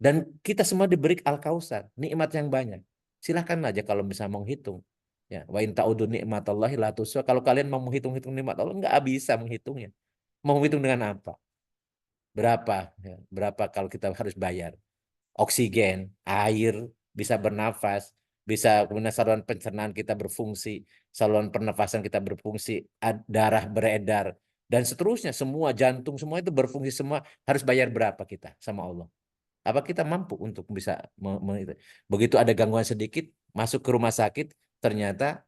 Dan kita semua diberi al-kausar, nikmat yang banyak. Silahkan aja kalau bisa menghitung. Ya, wa in ta'udu nikmatallahi la tuhsuha. Kalau kalian mau menghitung-hitung nikmat Allah, nggak bisa menghitungnya. Mau menghitung dengan apa? Berapa? Ya, berapa kalau kita harus bayar? Oksigen, air, bisa bernafas, bisa kemudian saluran pencernaan kita berfungsi, saluran pernafasan kita berfungsi, darah beredar, dan seterusnya. Semua jantung, semua itu berfungsi, semua harus bayar berapa kita sama Allah? Apa kita mampu untuk bisa begitu ada gangguan sedikit masuk ke rumah sakit ternyata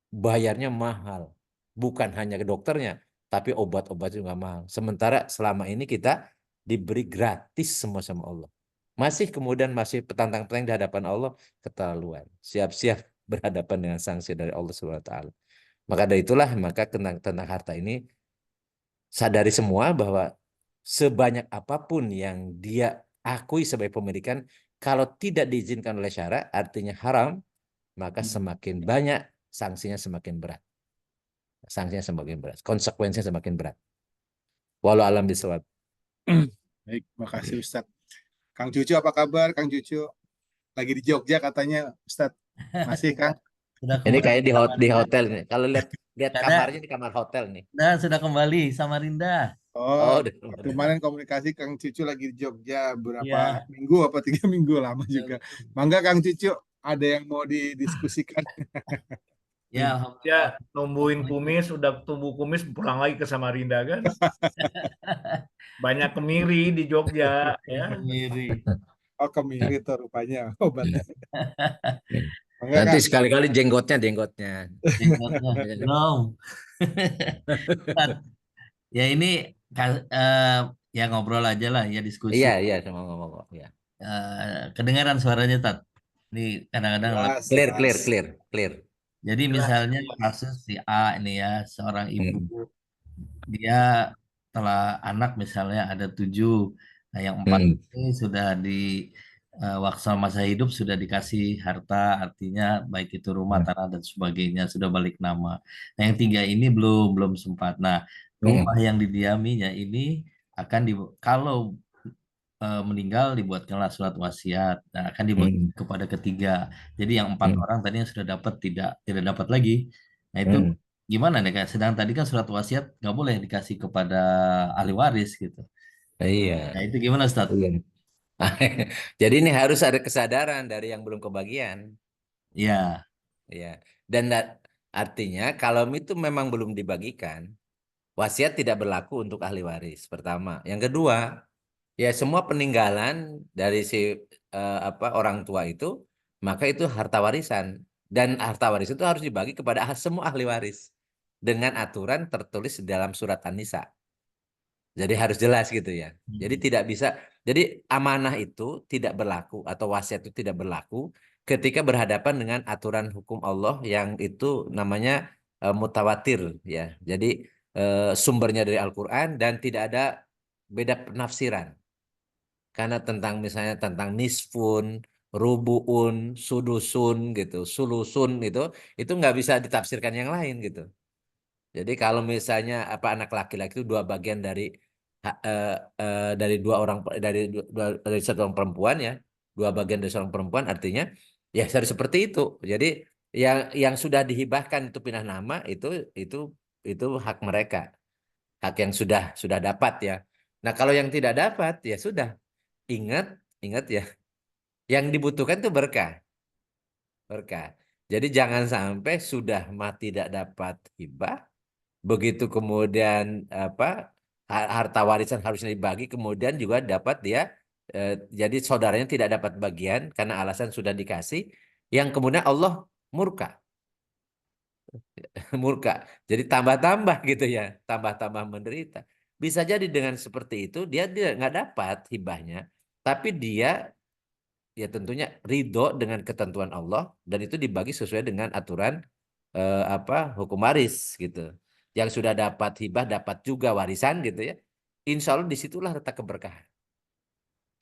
bayarnya mahal, bukan hanya ke dokternya tapi obat-obat juga mahal, sementara selama ini kita diberi gratis semua sama Allah, masih kemudian masih petantang-petantang di hadapan Allah, keterlaluan, siap-siap berhadapan dengan sanksi dari Allah SWT. Maka dari itulah maka tentang harta ini sadari semua bahwa sebanyak apapun yang dia akui sebagai pemilikan, kalau tidak diizinkan oleh syara, artinya haram, maka semakin banyak sanksinya, semakin berat. Sanksinya semakin berat, konsekuensinya semakin berat. Walau alam bisawab. Baik, makasih Ustaz. Kang Cucu apa kabar, Kang Cucu? Lagi di Jogja katanya, Ustaz. Masih, Kang? Sudah Ini kembali kayak di Samarinda. hotel nih. Kalau lihat Karena kamarnya di kamar hotel nih. sudah kembali Samarinda. Oh, udah. kemarin komunikasi Kang Cucu lagi di Jogja berapa Iya. minggu, apa 3 minggu, lama juga. Mangga Kang Cucu, ada yang mau didiskusikan? Ya, Ya, alhamdulillah. numbuhin kumis, udah tumbuh kumis, pulang lagi ke Samarinda kan. Banyak kemiri di Jogja, ya. Kemiri. Oh, kemiri tuh rupanya obatnya. Mangga, Nanti Kang. sekali-kali jenggotnya. Jenggotnya. Belum. Ustaz, ya ini ya ngobrol aja lah, ya diskusi. Iya, sama ngomong. Ya. Kedengaran suaranya, Tat. Ini kadang-kadang Jelas, Clear. jelas. jadi Jelas. misalnya kasus si A ini ya, seorang ibu, dia telah anak misalnya ada 7. Nah, yang 4 ini sudah di waktu masa hidup sudah dikasih harta, artinya baik itu rumah, tanah dan sebagainya sudah balik nama. Nah, yang 3 ini belum sempat. Nah, rumah yang didiaminya ini akan kalau meninggal dibuatkanlah surat wasiat. Nah, akan dibagi kepada ketiga. Jadi yang 4 orang tadi yang sudah dapat tidak dapat lagi. Nah, itu gimana nih Kak? Sedang tadi kan surat wasiat nggak boleh dikasih kepada ahli waris gitu. Iya. Nah, itu gimana Ustaz? Iya. Jadi ini harus ada kesadaran dari yang belum kebagian. Iya. Ya. Dan artinya kalau itu memang belum dibagikan, wasiat tidak berlaku untuk ahli waris. Pertama. Yang kedua, ya semua peninggalan dari si orang tua itu, maka itu harta warisan. Dan harta waris itu harus dibagi kepada semua ahli waris. Dengan aturan tertulis dalam surat An-Nisa. Jadi harus jelas gitu ya. Jadi tidak bisa, jadi amanah itu tidak berlaku atau wasiat itu tidak berlaku ketika berhadapan dengan aturan hukum Allah yang itu namanya mutawatir ya. Jadi sumbernya dari Al-Quran dan tidak ada beda penafsiran. Karena misalnya tentang nisfun, rubuun, sudusun gitu, sulusun gitu, itu nggak bisa ditafsirkan yang lain gitu. Jadi kalau misalnya anak laki-laki itu 2 bagian dari 2 orang dari satu orang perempuan ya, 2 bagian dari seorang perempuan artinya ya harus seperti itu. Jadi yang sudah dihibahkan itu pindah nama itu hak mereka, hak yang sudah dapat ya. Nah kalau yang tidak dapat ya sudah, ingat ya, yang dibutuhkan itu berkah. Jadi jangan sampai sudah tidak dapat hibah, begitu kemudian harta warisan harusnya dibagi, kemudian juga dapat dia jadi saudaranya tidak dapat bagian karena alasan sudah dikasih, yang kemudian Allah murka. Jadi tambah-tambah gitu ya, tambah-tambah menderita. Bisa jadi dengan seperti itu dia nggak dapat hibahnya, tapi dia ya tentunya ridho dengan ketentuan Allah dan itu dibagi sesuai dengan aturan hukum waris gitu. Yang sudah dapat hibah dapat juga warisan gitu ya. Insya Allah disitulah letak keberkahan.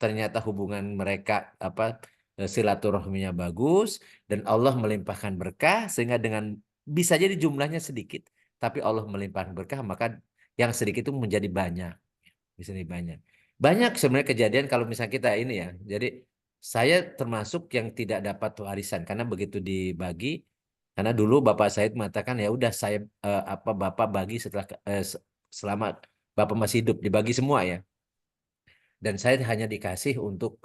Ternyata hubungan mereka silaturahminya bagus dan Allah melimpahkan berkah sehingga dengan bisa jadi jumlahnya sedikit tapi Allah melimpahkan berkah maka yang sedikit itu menjadi banyak. Bisa nih banyak sebenarnya kejadian kalau misalnya kita ini ya. Jadi saya termasuk yang tidak dapat warisan karena begitu dibagi karena dulu Bapak Said mengatakan ya udah saya Bapak bagi selama Bapak masih hidup dibagi semua ya. Dan saya hanya dikasih untuk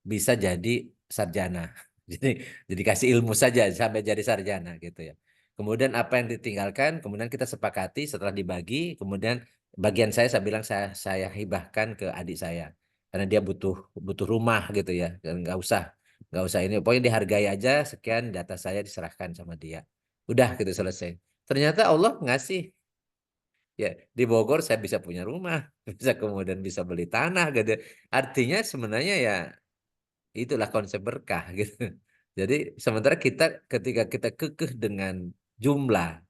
bisa jadi sarjana. Jadi kasih ilmu saja sampai jadi sarjana gitu ya. Kemudian apa yang ditinggalkan, kemudian kita sepakati setelah dibagi, kemudian bagian saya bilang saya hibahkan ke adik saya karena dia butuh rumah gitu ya. Dan nggak usah ini, pokoknya dihargai aja sekian data saya diserahkan sama dia. Udah gitu selesai. Ternyata Allah ngasih. Ya, di Bogor saya bisa punya rumah, bisa kemudian bisa beli tanah gitu. Artinya sebenarnya ya itulah konsep berkah gitu. Jadi sementara kita ketika kita kekeh dengan jumlah,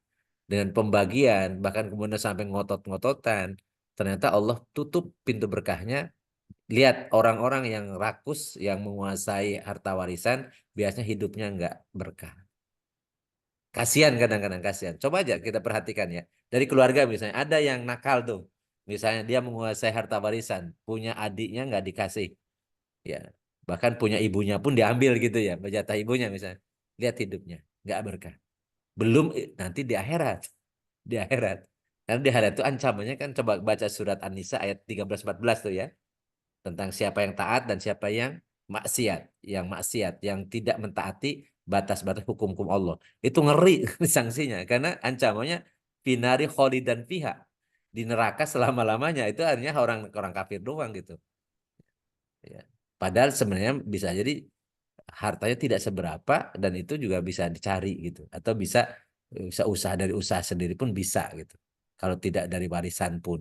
dengan pembagian, bahkan kemudian sampai ngotot-ngototan, ternyata Allah tutup pintu berkahnya. Lihat orang-orang yang rakus, yang menguasai harta warisan, biasanya hidupnya nggak berkah. Kasihan kadang-kadang kasihan. Coba aja kita perhatikan ya. Dari keluarga misalnya ada yang nakal tuh. Misalnya dia menguasai harta warisan, punya adiknya nggak dikasih. Ya, bahkan punya ibunya pun diambil gitu ya, berjatah ibunya misalnya. Lihat hidupnya, nggak berkah. Belum nanti di akhirat. Di akhirat. Karena di akhirat itu ancamannya kan coba baca surat An-Nisa ayat 13-14 tuh ya. Tentang siapa yang taat dan siapa yang maksiat, yang tidak mentaati batas-batas hukum-hukum Allah. Itu ngeri sanksinya karena ancamannya finari kholidan fiha, di neraka selama-lamanya. Itu hanya orang kafir doang gitu. Ya. Padahal sebenarnya bisa jadi hartanya tidak seberapa dan itu juga bisa dicari gitu atau bisa usaha dari usaha sendiri pun bisa gitu. Kalau tidak dari warisan pun.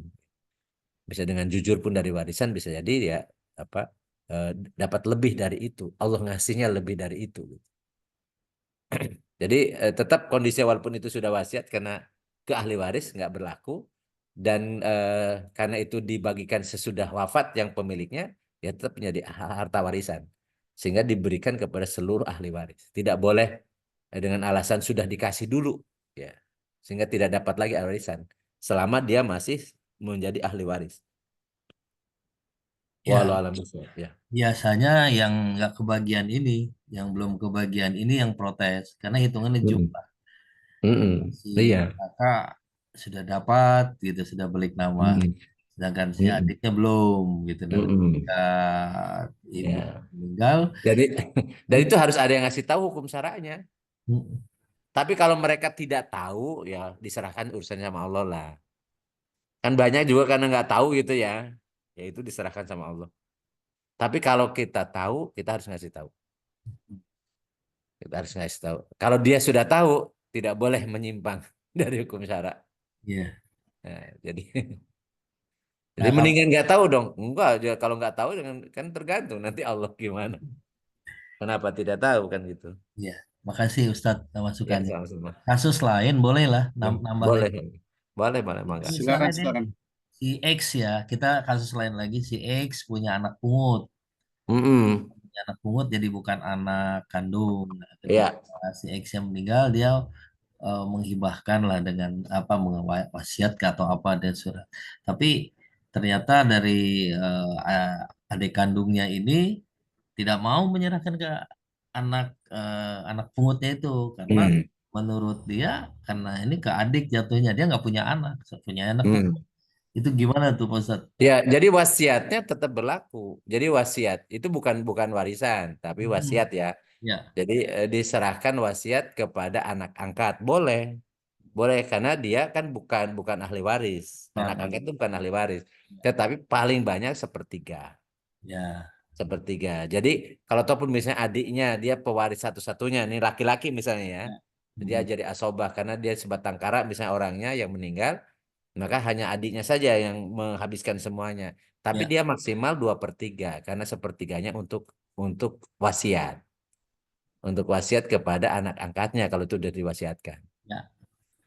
Bisa dengan jujur pun dari warisan bisa jadi ya dapat lebih dari itu. Allah ngasihnya lebih dari itu. Jadi tetap kondisi walaupun itu sudah wasiat karena ke ahli waris nggak berlaku dan karena itu dibagikan sesudah wafat yang pemiliknya ya tetap menjadi harta warisan sehingga diberikan kepada seluruh ahli waris. Tidak boleh dengan alasan sudah dikasih dulu ya sehingga tidak dapat lagi warisan selama dia masih menjadi ahli waris. Ya, Walau alam ya. biasanya yang nggak kebagian ini, yang belum kebagian ini yang protes karena hitungannya jumlah. Si Iya. kakak sudah dapat gitu, sudah balik nama, sedangkan si adiknya belum gitu. Dan ketika ibu Ya. meninggal, Jadi dan itu harus ada yang ngasih tahu hukum syara'nya. Tapi kalau mereka tidak tahu ya diserahkan urusannya sama Allah lah. Kan banyak juga karena nggak tahu gitu ya. Ya itu diserahkan sama Allah. Tapi kalau kita tahu, kita harus ngasih tahu. Kita harus ngasih tahu. Kalau dia sudah tahu, tidak boleh menyimpang dari hukum syara. Iya. Nah, jadi Nah, mendingan nggak tahu dong. Enggak, kalau nggak tahu kan tergantung nanti Allah gimana. Kenapa tidak tahu kan gitu. ya, makasih Ustadz Ya masukannya. sama-sama. Kasus lain bolehlah nambah Boleh. lagi. Boleh, mangga. Silakan, Misalnya deh, silakan. si X ya, kita kasus lain lagi, si X punya anak pungut. Mm-mm. Punya anak pungut jadi bukan anak kandung. Nah, ketika Ya. si X yang meninggal, dia menghibahkan lah dengan apa wasiat atau apa dan surat. Tapi ternyata dari adik kandungnya ini tidak mau menyerahkan ke anak pungutnya itu karena Hmm. menurut dia karena ini ke adik jatuhnya dia nggak punya anak, punya anak Hmm. itu gimana tuh Pak Ustadz? Ya, jadi wasiatnya tetap berlaku. Jadi wasiat itu bukan warisan, tapi wasiat ya. Ya, Jadi diserahkan wasiat kepada anak angkat. Boleh. Boleh karena dia kan bukan ahli waris. Anak ya, angkat itu bukan ahli waris. Tetapi paling banyak sepertiga. ya, Sepertiga. Jadi kalau ataupun misalnya adiknya dia pewaris satu-satunya, nih laki-laki misalnya ya. ya. Dia Hmm, jadi asobah karena dia sebatang kara misalnya orangnya yang meninggal, maka hanya adiknya saja yang menghabiskan semuanya. Tapi ya, dia maksimal 2/3 karena sepertiganya untuk untuk wasiat. Untuk wasiat kepada anak angkatnya kalau itu sudah diwasiatkan. Ya.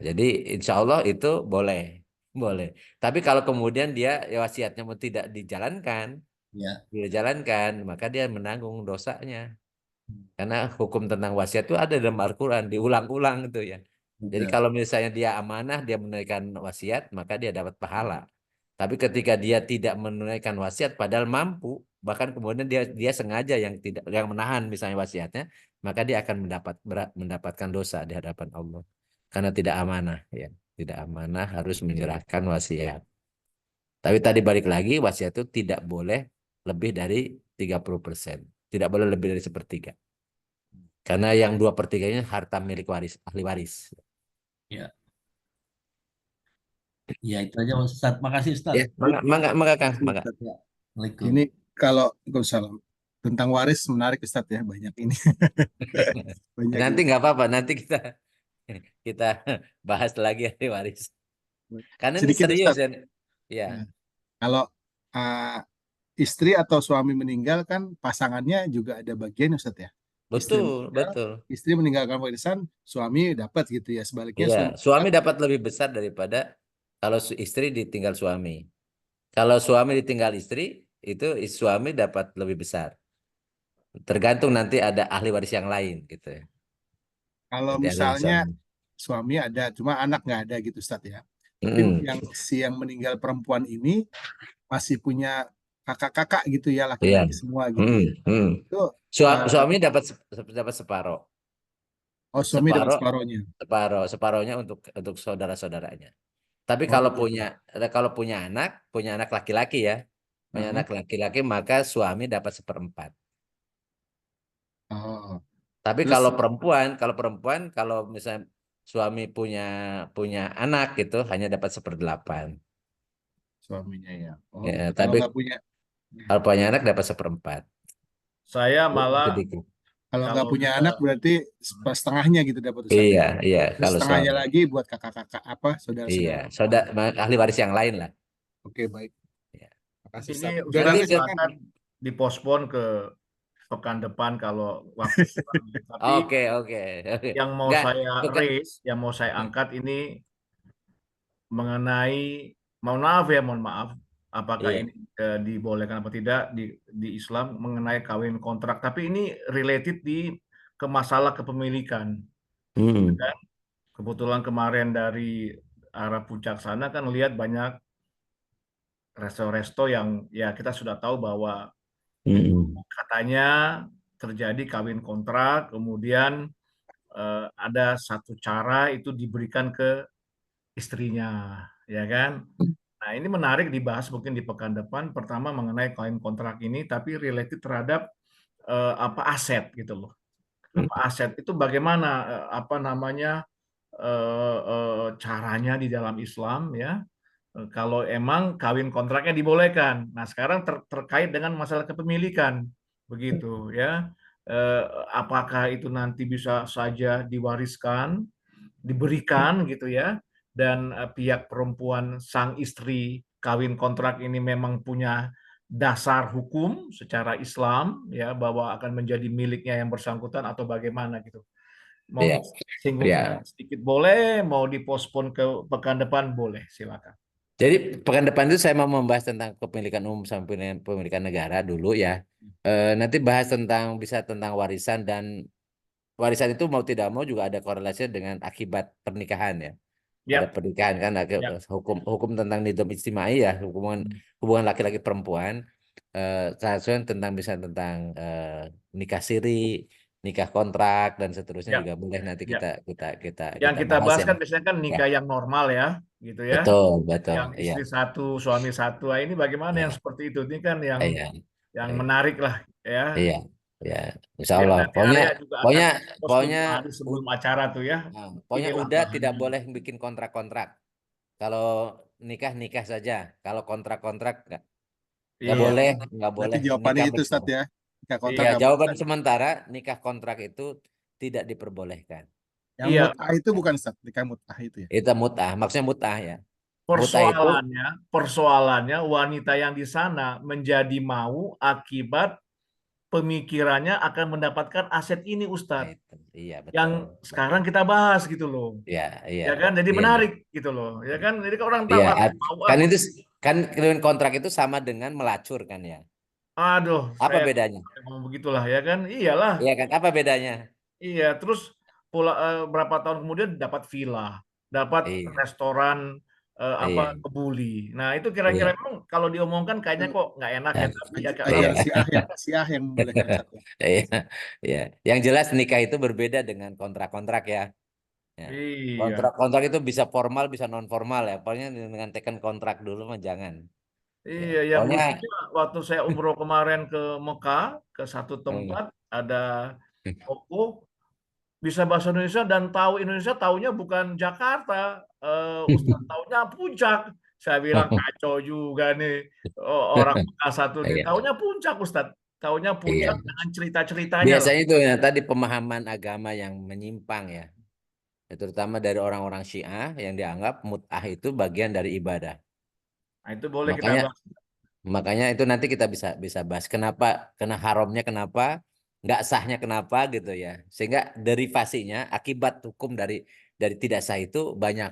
Jadi insya Allah itu boleh. Boleh. Tapi kalau kemudian dia wasiatnya tidak dijalankan, Ya. maka dia menanggung dosanya. Karena hukum tentang wasiat itu ada dalam Al-Quran, diulang-ulang itu ya. Jadi Betul. kalau misalnya dia amanah, dia menunaikan wasiat, maka dia dapat pahala. Tapi ketika dia tidak menunaikan wasiat padahal mampu, bahkan kemudian dia sengaja yang menahan misalnya wasiatnya, maka dia akan mendapatkan dosa di hadapan Allah. Karena tidak amanah ya. Tidak amanah harus menyerahkan wasiat. Tapi tadi balik lagi wasiat itu tidak boleh lebih dari 30%. Tidak boleh lebih dari 1/3. Karena yang 2/3-nya harta milik ahli waris. Ya. Ya, itu aja Ustaz. Makasih Ustaz. Ya, mangga Kang, mangga. Ya. Waalaikumsalam. Ini kalau Waalaikumsalam. Tentang waris menarik Ustadz ya, banyak ini. Banyak Nanti ini. nggak apa-apa, nanti kita bahas lagi ahli waris. Karena ini Sedikit serius Ustadz. ya. Ya. Nah, kalau istri atau suami meninggal kan pasangannya juga ada bagian Ustadz ya. Istri Betul, meninggal, betul. istri meninggalkan warisan, suami dapat gitu ya. Sebaliknya Iya, suami suami dapat lebih besar daripada kalau istri ditinggal suami. Kalau suami ditinggal istri, itu suami dapat lebih besar. Tergantung nanti ada ahli waris yang lain gitu ya. kalau Nanti ahli waris misalnya suami. suami ada, cuma anak nggak ada gitu Ustadz ya. Tapi Mm-mm. yang meninggal perempuan ini masih punya kakak-kakak gitu ya, Iya. laki-laki semua gitu ya. Itu Suami dapat separuh. suami dapat Separuh, separohnya. separuhnya untuk saudara-saudaranya. Tapi Oh, kalau gitu. punya anak laki-laki ya, punya Uh-huh. anak laki-laki maka suami dapat 1/4. Oh, Tapi terus kalau misalnya suami punya anak gitu hanya dapat 1/8. suaminya ya. Oh, Ya, gitu. Kalau tapi nggak punya, kalau punya anak dapat 1/4. Saya malah Sedikit. kalau nggak kalau punya kita anak berarti setengahnya gitu dapat Ustadz ya. Iya, Terus kalau setengahnya suami. lagi buat kakak-kakak apa Iya, saudara-saudara. ahli waris yang lain lah. Oke, baik. Ya. Makasih ini Ustadz. Udah Ustaz Nanti nanti silakan. silakan dipospon ke pekan depan kalau waktu kurang. Tapi Oke. yang mau Enggak, saya raise, yang mau saya angkat ini mengenai, mohon maaf, apakah Iya. ini dibolehkan atau tidak di Islam mengenai kawin kontrak. Tapi ini related ke masalah kepemilikan. Kan? Kebetulan kemarin dari arah puncak sana kan lihat banyak resto-resto yang ya kita sudah tahu bahwa katanya terjadi kawin kontrak, kemudian ada satu cara itu diberikan ke istrinya, ya kan? Nah, ini menarik dibahas mungkin di pekan depan. Pertama mengenai kawin kontrak ini, tapi related terhadap apa aset gitu loh. Apa aset itu bagaimana apa namanya caranya di dalam Islam ya. Kalau emang kawin kontraknya dibolehkan. Nah, sekarang terkait dengan masalah kepemilikan, begitu ya. Apakah itu nanti bisa saja diwariskan, diberikan gitu ya, dan pihak perempuan sang istri kawin kontrak ini memang punya dasar hukum secara Islam ya bahwa akan menjadi miliknya yang bersangkutan atau bagaimana gitu. Mau Iya. disinggung Iya. sedikit boleh, mau dipospon ke pekan depan boleh, silakan. Jadi pekan depan itu saya mau membahas tentang kepemilikan umum sama pemilikan negara dulu ya. Nanti bahas bisa tentang warisan, dan warisan itu mau tidak mau juga ada korelasinya dengan akibat pernikahan ya. Ada Yap, pernikahan kan, yap. hukum tentang nidam ijtimai ya, hubungan laki-laki perempuan. Seharusnya tentang nikah siri, nikah kontrak dan seterusnya Yap, juga boleh nanti yap. Yang kita kita bahas bahas ya. kan biasanya kan Ya, nikah yang normal ya, gitu ya. betul, Yang iya, istri satu, suami satu. Nah, ini bagaimana yang iya, seperti itu? Ini kan yang iya, iya. menarik lah ya. Iya, ya, insya Biar Allah. nanti Arya juga akan post tuh Pokoknya, 2 hari sebelum acara tuh ya. Inilah udah tidak bahannya. boleh bikin kontrak-kontrak. Kalau nikah saja. Kalau kontrak-kontrak nggak Iya, boleh, Berarti jawabannya nikah itu bersama. Ustadz ya. Nikah kontrak iya, nggak boleh. Jawaban sementara nikah kontrak itu tidak diperbolehkan. Yang iya. mut'ah itu bukan Ustadz. Nikah mut'ah itu ya. Itu mut'ah, maksudnya mut'ah ya. Mut'ah itu Persoalannya wanita yang di sana menjadi mau akibat pemikirannya akan mendapatkan aset ini, Nah, Ustadz. itu. Iya, Yang betul. sekarang kita bahas gitu loh. Iya, iya. Ya kan, jadi Iya, menarik gitu loh. Ya kan, jadi orang tahu iya. mau Kan apa. itu kan kontrak itu sama dengan melacur kan ya. Aduh, Apa saya bedanya? ngomong begitulah ya kan. Iyalah. Iya kan, apa bedanya? Iya, terus berapa tahun kemudian dapat villa, dapat Iya, restoran apa iya, kebuli. Nah, itu iya. kira-kira memang kalau diomongkan kayaknya kok nggak enak ya, tapi agak Iya. Ajar siah yang membolehkan satu. Iya, iya. Yang jelas nikah itu berbeda dengan kontrak-kontrak ya. Ya. iya. Kontrak-kontrak itu bisa formal, bisa non formal ya. Pokoknya dengan tekan kontrak dulu mah jangan. Ya. Iya, yang Pokoknya lucunya waktu saya umroh kemarin ke Mekah, ke satu tempat ada toko bisa bahasa Indonesia dan tahu Indonesia, taunya bukan Jakarta, Ustaz taunya Puncak. Saya bilang kacau juga nih, orang Mekah satu nih, iya, taunya Puncak, Ustaz. Taunya iya. Puncak dengan cerita-ceritanya loh. Biasanya itu ya tadi pemahaman agama yang menyimpang ya. Ya, terutama dari orang-orang Syiah yang dianggap mut'ah itu bagian dari ibadah. Nah, itu boleh kita Makanya bahas. makanya itu nanti kita bisa bisa bahas kenapa, kena haramnya kenapa, nggak sahnya kenapa gitu ya. Sehingga derivasinya akibat hukum dari tidak sah itu banyak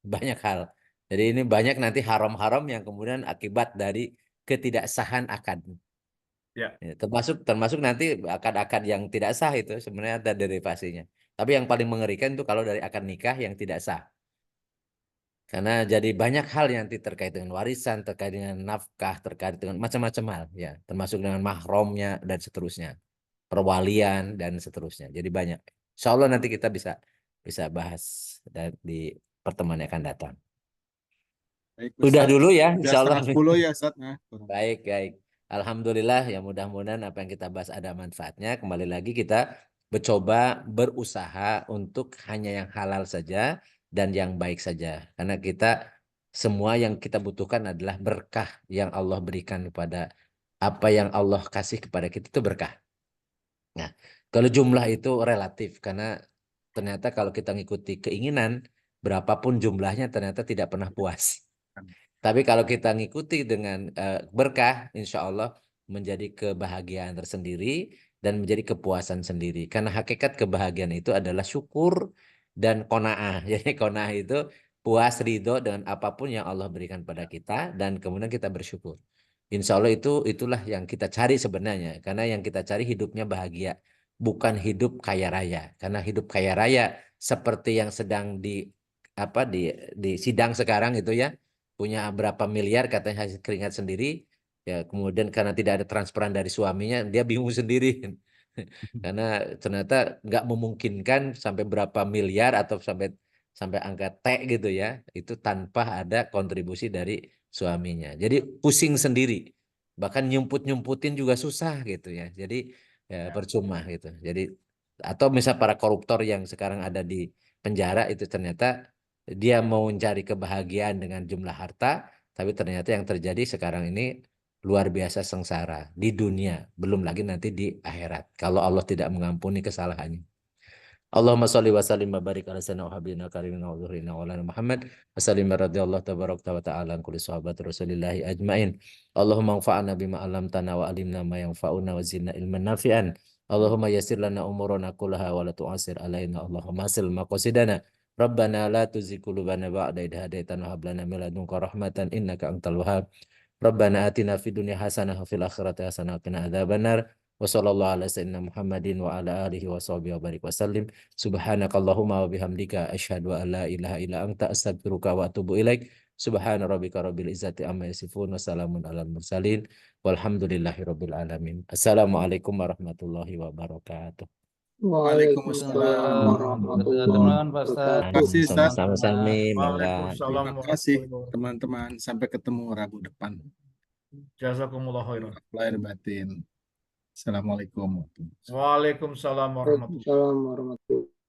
banyak hal. Jadi ini banyak nanti haram-haram yang kemudian akibat dari ketidaksahan akad. Ya, Ya, termasuk nanti akad-akad yang tidak sah itu sebenarnya ada derivasinya. Tapi yang paling mengerikan itu kalau dari akad nikah yang tidak sah. Karena jadi banyak hal yang nanti terkait dengan warisan, terkait dengan nafkah, terkait dengan macam-macam hal, ya, termasuk dengan mahromnya dan seterusnya, perwalian dan seterusnya. Jadi banyak. Insya Allah nanti kita bisa bisa bahas di pertemuan yang akan datang. Baik, Udah Ustaz. dulu ya, Udah insya Allah. 9:30 ya, Ustaz. Nah, kurang. Baik, baik. Alhamdulillah ya mudah-mudahan apa yang kita bahas ada manfaatnya. Kembali lagi kita mencoba berusaha untuk hanya yang halal saja dan yang baik saja. Karena kita semua yang kita butuhkan adalah berkah yang Allah berikan kepada apa yang Allah kasih kepada kita itu berkah. Nah, kalau jumlah itu relatif karena ternyata kalau kita ngikuti keinginan berapapun jumlahnya ternyata tidak pernah puas. Tapi kalau kita ngikuti dengan berkah, insya Allah menjadi kebahagiaan tersendiri dan menjadi kepuasan sendiri. Karena hakikat kebahagiaan itu adalah syukur dan qanaah. Jadi qanaah itu puas ridho dengan apapun yang Allah berikan pada kita dan kemudian kita bersyukur. Insya Allah itulah yang kita cari sebenarnya. Karena yang kita cari hidupnya bahagia, bukan hidup kaya raya. Karena hidup kaya raya seperti yang sedang di sidang sekarang itu ya punya berapa miliar katanya hasil keringat sendiri ya kemudian karena tidak ada transparan dari suaminya dia bingung sendiri karena ternyata nggak memungkinkan sampai berapa miliar atau sampai sampai angka T gitu ya itu tanpa ada kontribusi dari suaminya jadi pusing sendiri bahkan nyumput-nyumputin juga susah gitu ya jadi ya, percuma gitu jadi atau misal para koruptor yang sekarang ada di penjara itu ternyata dia mau mencari kebahagiaan dengan jumlah harta, tapi ternyata yang terjadi sekarang ini luar biasa sengsara di dunia, belum lagi nanti di akhirat. Kalau Allah tidak mengampuni kesalahannya. Allahumma sholli wa sallim wa barik ala sayyidina wa habibina karimina wa zuhrina wa lana Muhammad wa sallim radhiyallahu tabarak wa ta'ala an kulli sahabat Rasulillahi ajmain. Allahumma anfa'na bima 'allamtana wa 'allimna ma yanfa'una wa zidna ilman nafi'an. Allahumma yassir lana umurana kullaha wa la tu'assir alaina. Allahumma hasil maqasidana. Rabbana la tuzigh qulubana ba'da idh hadaytana wa hab lana min ladunka rahmatan innaka antal wahhab. Rabbana atina fid dunya hasanah wa fil akhirati hasanah wa qina adzabannar. Wa sallallahu ala sayyidina Muhammadin wa ala alihi wa sahbihi wa barik wasallim. Subhanakallahumma wa bihamdika asyhadu an la ilaha illa anta astaghfiruka wa atubu ilaik. Subhana rabbika rabbil izzati amma yasifun wa salamun alal mursalin walhamdulillahi rabbil alamin. Assalamualaikum warahmatullahi wabarakatuh. Waalaikumsalam warahmatullahi Teman-teman, Pak Ustaz. Terima kasih, Ustaz. Sama-sama, mangga. Waalaikumsalam Terima kasih, warahmatullahi wabarakatuh. teman-teman. Sampai ketemu Rabu depan. Jazakumullah khairan. Lahir batin. Assalamualaikum. Waalaikumsalam warahmatullahi wabarakatuh. Waalaikumsalam warahmatullahi wabarakatuh.